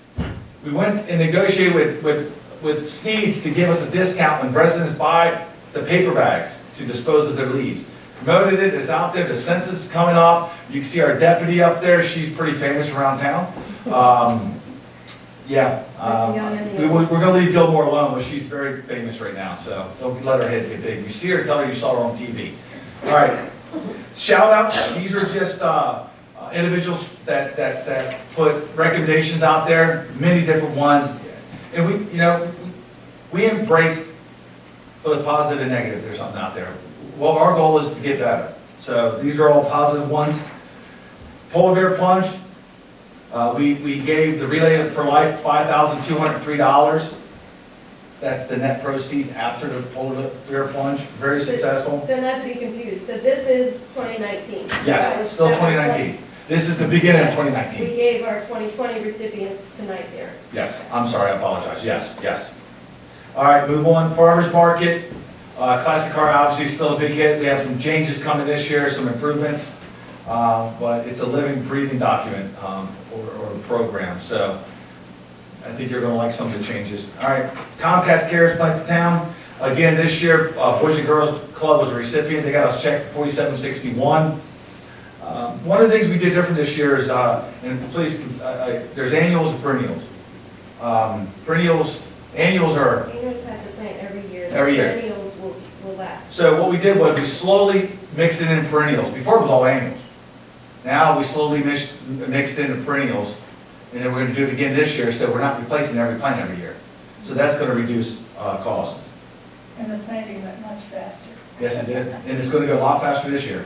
We went and negotiated with Sneed's to give us a discount when residents buy the paper bags to dispose of their leaves. Promoted it, it's out there, the census is coming up. You can see our deputy up there, she's pretty famous around town. We're gonna leave Gilmore alone, but she's very famous right now, so don't let her head get big. You see her, tell her you saw her on TV. All right, shout outs, these are just individuals that put recommendations out there, many different ones. And we embrace both positive and negative, there's something out there. Well, our goal is to get better. So these are all positive ones. Polar Bear Plunge, we gave the Relay for Life $5,203. That's the net proceeds after the polar bear plunge, very successful. So not to be confused, so this is 2019? Yes, still 2019. This is the beginning of We 2019. gave our 2020 recipients tonight there. Yes, I'm sorry, I apologize, yes, yes. All right, move on, farmer's market. Classic car obviously still a big hit. We have some changes coming this year, some improvements. But it's a living, breathing document, or a program, so I think you're gonna like some of the changes. All right, Comcast Cares Plant to Town. Again, this year, Boys and Girls Club was a recipient. They got us checked for $47.61. One of the things we did different this year is, and please, there's annuals and perennials. Annuals are, Annuals have to plant every year. Every year. Perennials will last. so what we did was we slowly mixed it in perennials. Before it was all annuals. Now we slowly mixed in the perennials, and then we're gonna do it again this year, so we're not replacing every plant every year. So that's gonna reduce cost. And the planting went much faster. Yes, it did, and it's gonna go a lot faster this year.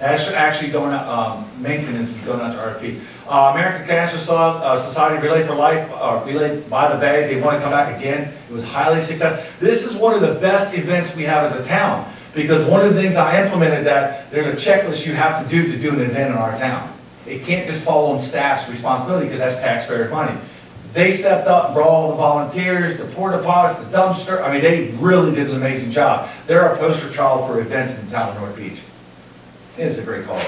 Actually going out, maintenance is going out to RFP. American Cancer Society Relay for Life, Relay by the Bay, they want to come back again. It was highly successful. This is one of the best events we have as a town, because one of the things I implemented that there's a checklist you have to do an event in our town. It can't just fall on staff's responsibility, because that's taxpayers' money. They stepped up and brought all the volunteers, the porta potties, the dumpster. I mean, they really did an amazing job. They're our poster child for events in the town of North Beach. It's a great cause.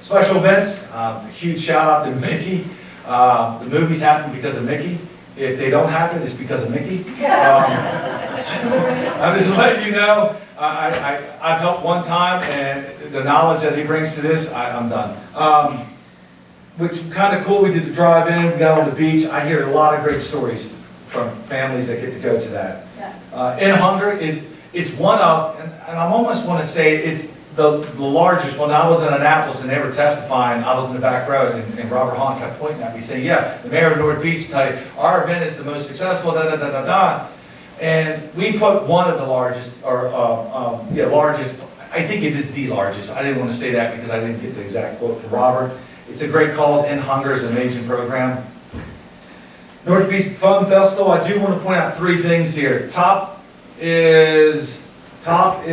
Special events, a huge shout out to Mickey. The movies happen because of Mickey. If they don't happen, it's because of Mickey. So, I'm just letting you know, I've helped one time, and the knowledge that he brings to this, I'm done. Which kind of cool, we did the drive-in, we got on the beach. I hear a lot of great stories from families that get to go to that. In Hunger, it's one of, and I almost want to say it's the largest one. I was in Annapolis and they were testifying. I was in the back row, and Robert Hahn kept pointing at me saying, yeah, the mayor of North Beach tell you, our event is the most successful, da da da da da. And we put one of the largest, or largest, I think it is the largest. I didn't want to say that because I didn't get the exact quote from Robert. It's a great cause. In Hunger is an amazing program. North Beach Fun Festival, I do want to point out three things here. Top is Town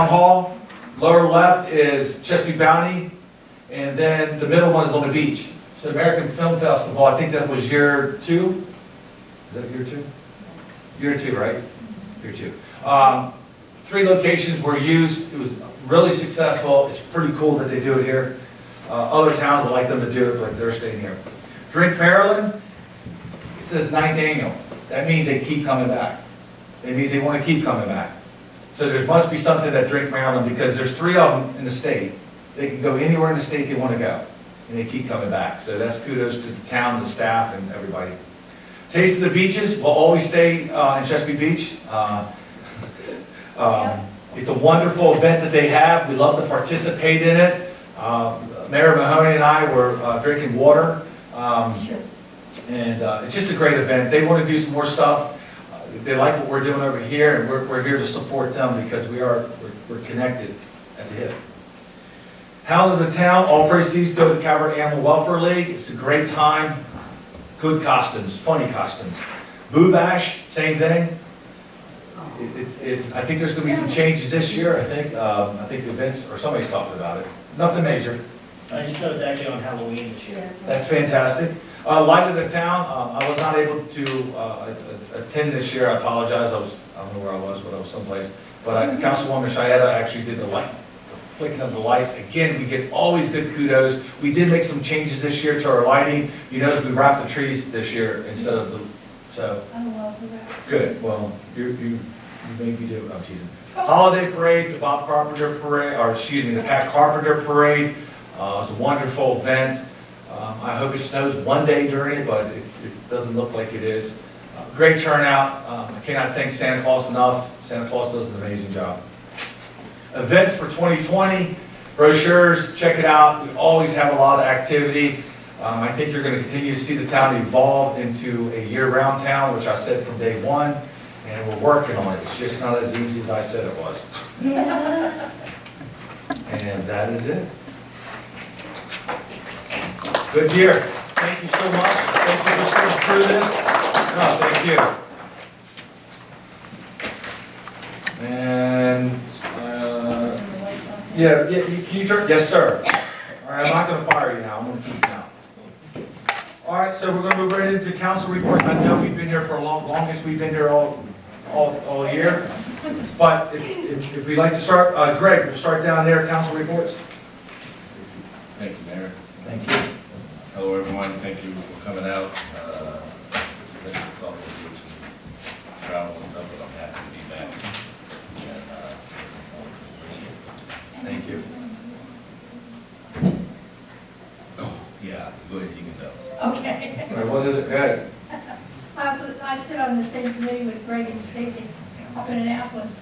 Hall, lower left is Chesapeake Bounty, and then the middle one is on the beach. So American Film Festival, I think that was year 2? Is that year 2? Year 2, right? Year 2. 3 locations were used. It was really successful. It's pretty cool that they do it here. Other towns would like them to do it, but they're staying here. Drink Maryland, it says 9th annual. That means they keep coming back. It means they want to keep coming back. So there must be something that Drink Maryland, because there's 3 of them in the state. They can go anywhere in the state they want to go, and they keep coming back. So that's kudos to the town, the staff, and everybody. Taste of the Beaches will always stay in Chesapeake Beach. It's a wonderful event that they have. We love to participate in it. Mayor Mahoney and I were drinking water, and it's just a great event. They want to do some more stuff. They like what we're doing over here, and we're here to support them because we're connected at the hip. Hound of the Town, all proceeds go to Calvert Animal Welfare League. It's a great time. Good costumes, funny costumes. Boo Bash, same thing. I think there's going to be some changes this year. I think the events, or somebody's talking about it. Nothing major. I just know it's actually on Halloween this year. That's fantastic. Light of the Town, I was not able to attend this year. I apologize. I don't know where I was, but I was someplace. But Councilwoman Shayetta actually did the flicking of the lights. Again, we get always good kudos. We did make some changes this year to our lighting. You notice we wrapped the trees this year instead of the, so. I love that. Good, well, you made me do it, I'm teasing. Holiday Parade, the Bob Carpenter Parade, or excuse me, the Pat Carpenter Parade. It was a wonderful event. I hope it snows one day during it, but it doesn't look like it is. Great turnout. I cannot thank Santa Claus enough. Santa Claus does an amazing job. Events for 2020, brochures, check it out. We always have a lot of activity. I think you're going to continue to see the town evolve into a year-round town, which I said from day one, and we're working on it. It's just not as easy as I said it was. And that is it. Good year. Thank you so much. Thank you for sitting through this. No, thank you. And, yeah, can you turn, yes, sir. All right, I'm not gonna fire you now, I'm gonna keep you now. All right, so we're gonna move right into council reports. I know we've been here for longest we've been here all year. But if we'd like to start, Greg, we'll start down there, council reports. Thank you, Mayor. Thank you. Hello, everyone. Thank you for coming out. Been a couple of weeks and travel and stuff, but I'm happy to be back. And, Thank you. oh, yeah, go ahead, you can tell. Okay. All right, what is it? Go ahead. I sit on the same committee with Greg and Stacy up in Annapolis,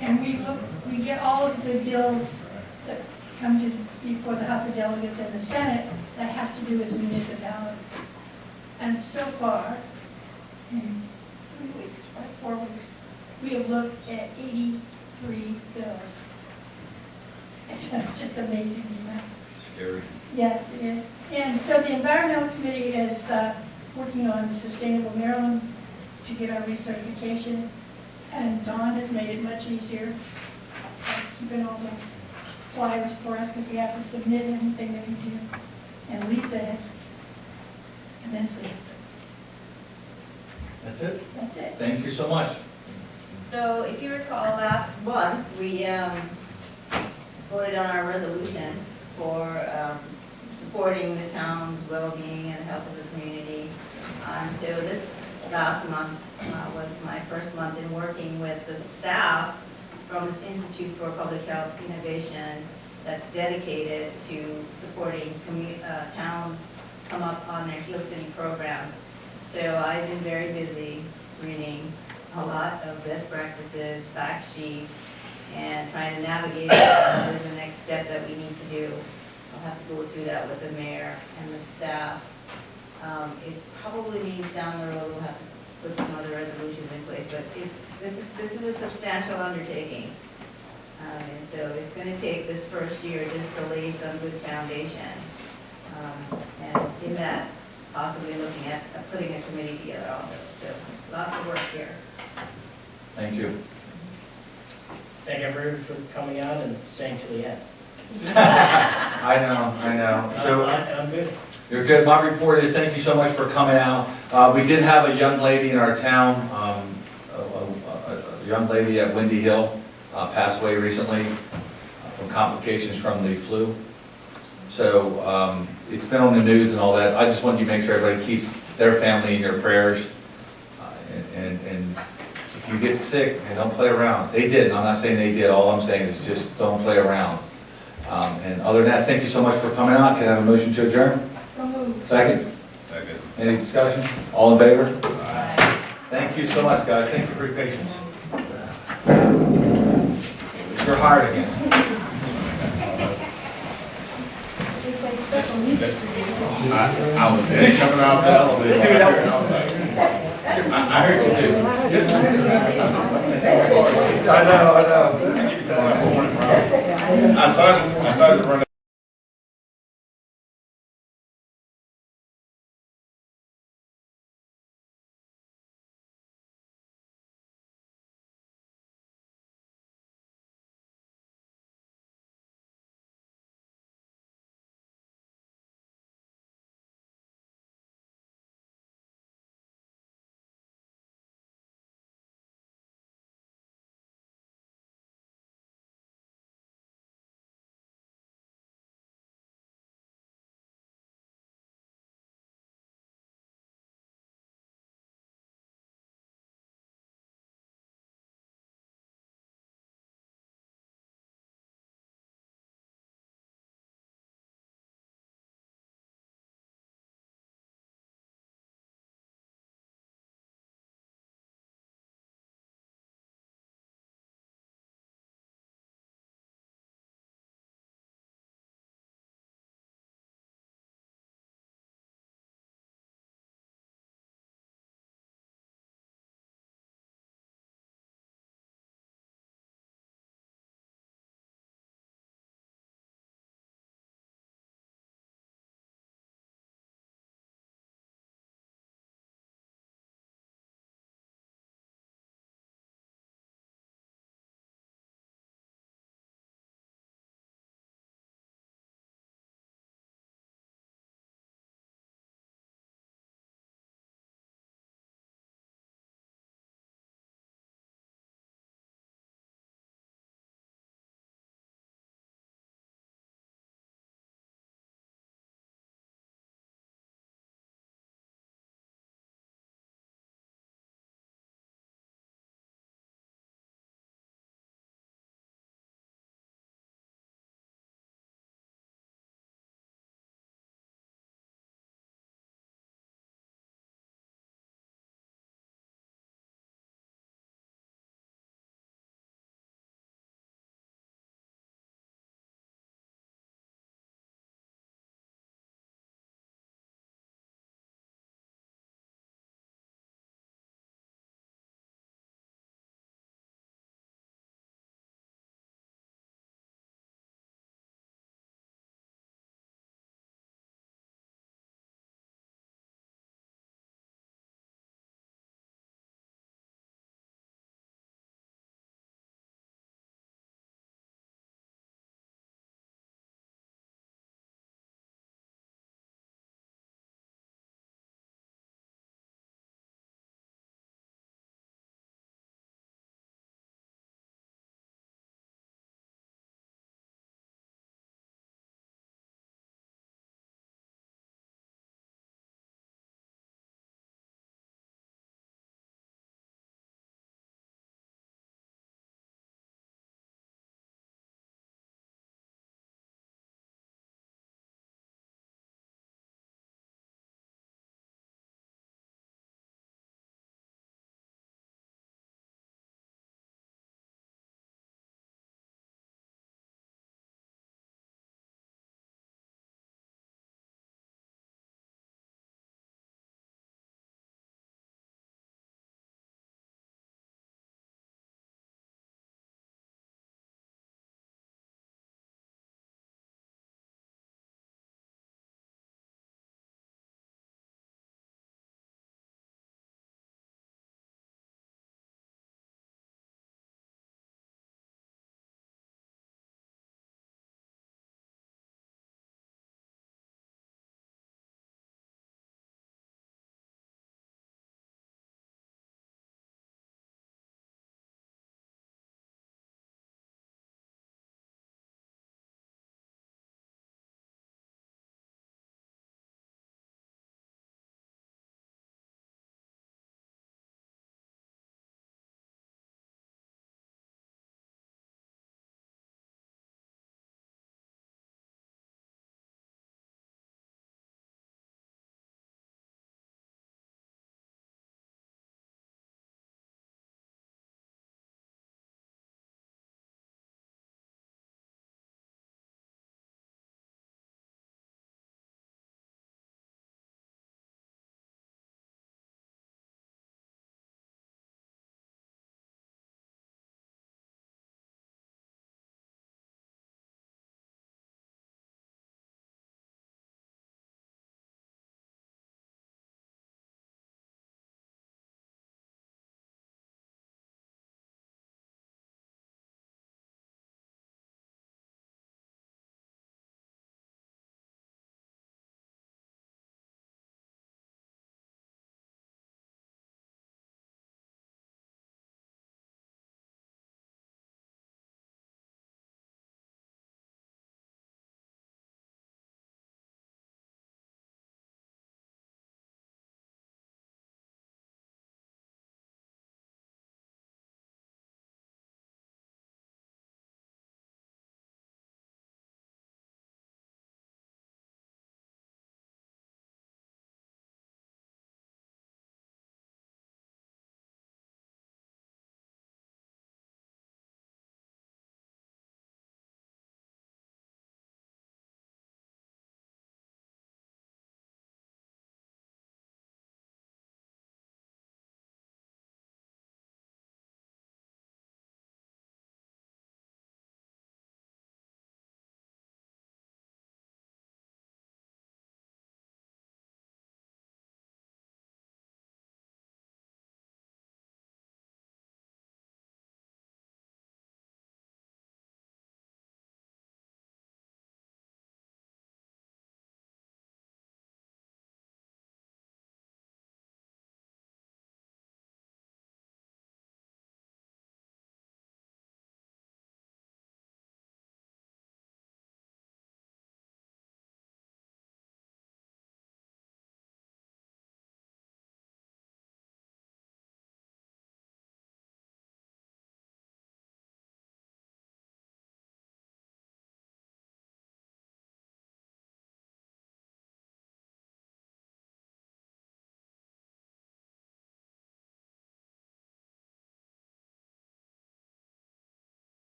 and we get all of the bills that come to before the House of Delegates and the Senate that has to do with municipalities. And so far, in 3 weeks, right, 4 weeks, we have looked at 83 bills. It's just amazing, you know? Scary. Yes, it is. And so the Environmental Committee is working on Sustainable Maryland to get our recertification. And Dawn has made it much easier, keeping all the flyers for us because we have to submit anything that we do. And Lisa has immensely helped. That's it? That's it. Thank you so much. So if you recall, last month, we voted on our resolution for supporting the town's well-being and health of the community. So this last month was my first month in working with the staff from this Institute for Public Health Innovation that's dedicated to supporting towns come up on their Heal City program. So I've been very busy reading a lot of best practices, fact sheets, and trying to navigate what is the next step that we need to do. I'll have to go through that with the mayor and the staff. It probably means down the road we'll have to put some other resolutions in place, but this is a substantial undertaking. And so it's going to take this first year just to lay some good foundation. And in that, possibly looking at putting a committee together also. So lots of work here. Thank you. Thank everyone for coming out and staying to the end. I know. So I'm good. you're good. My report is thank you so much for coming out. We did have a young lady in our town, a young lady at Windy Hill, passed away recently from complications from the flu. So it's been on the news and all that. I just want you to make sure everybody keeps their family in your prayers. And if you get sick, and don't play around. They did. I'm not saying they did. All I'm saying is just don't play around. And other than that, thank you so much for coming out. Can I have a motion to adjourn? So moved. Second? Second. Any discussion? All in favor? Thank you so much, guys. Thank you for your patience. You're hired again. I was there coming out the elevator. I heard you too. I know. I started running.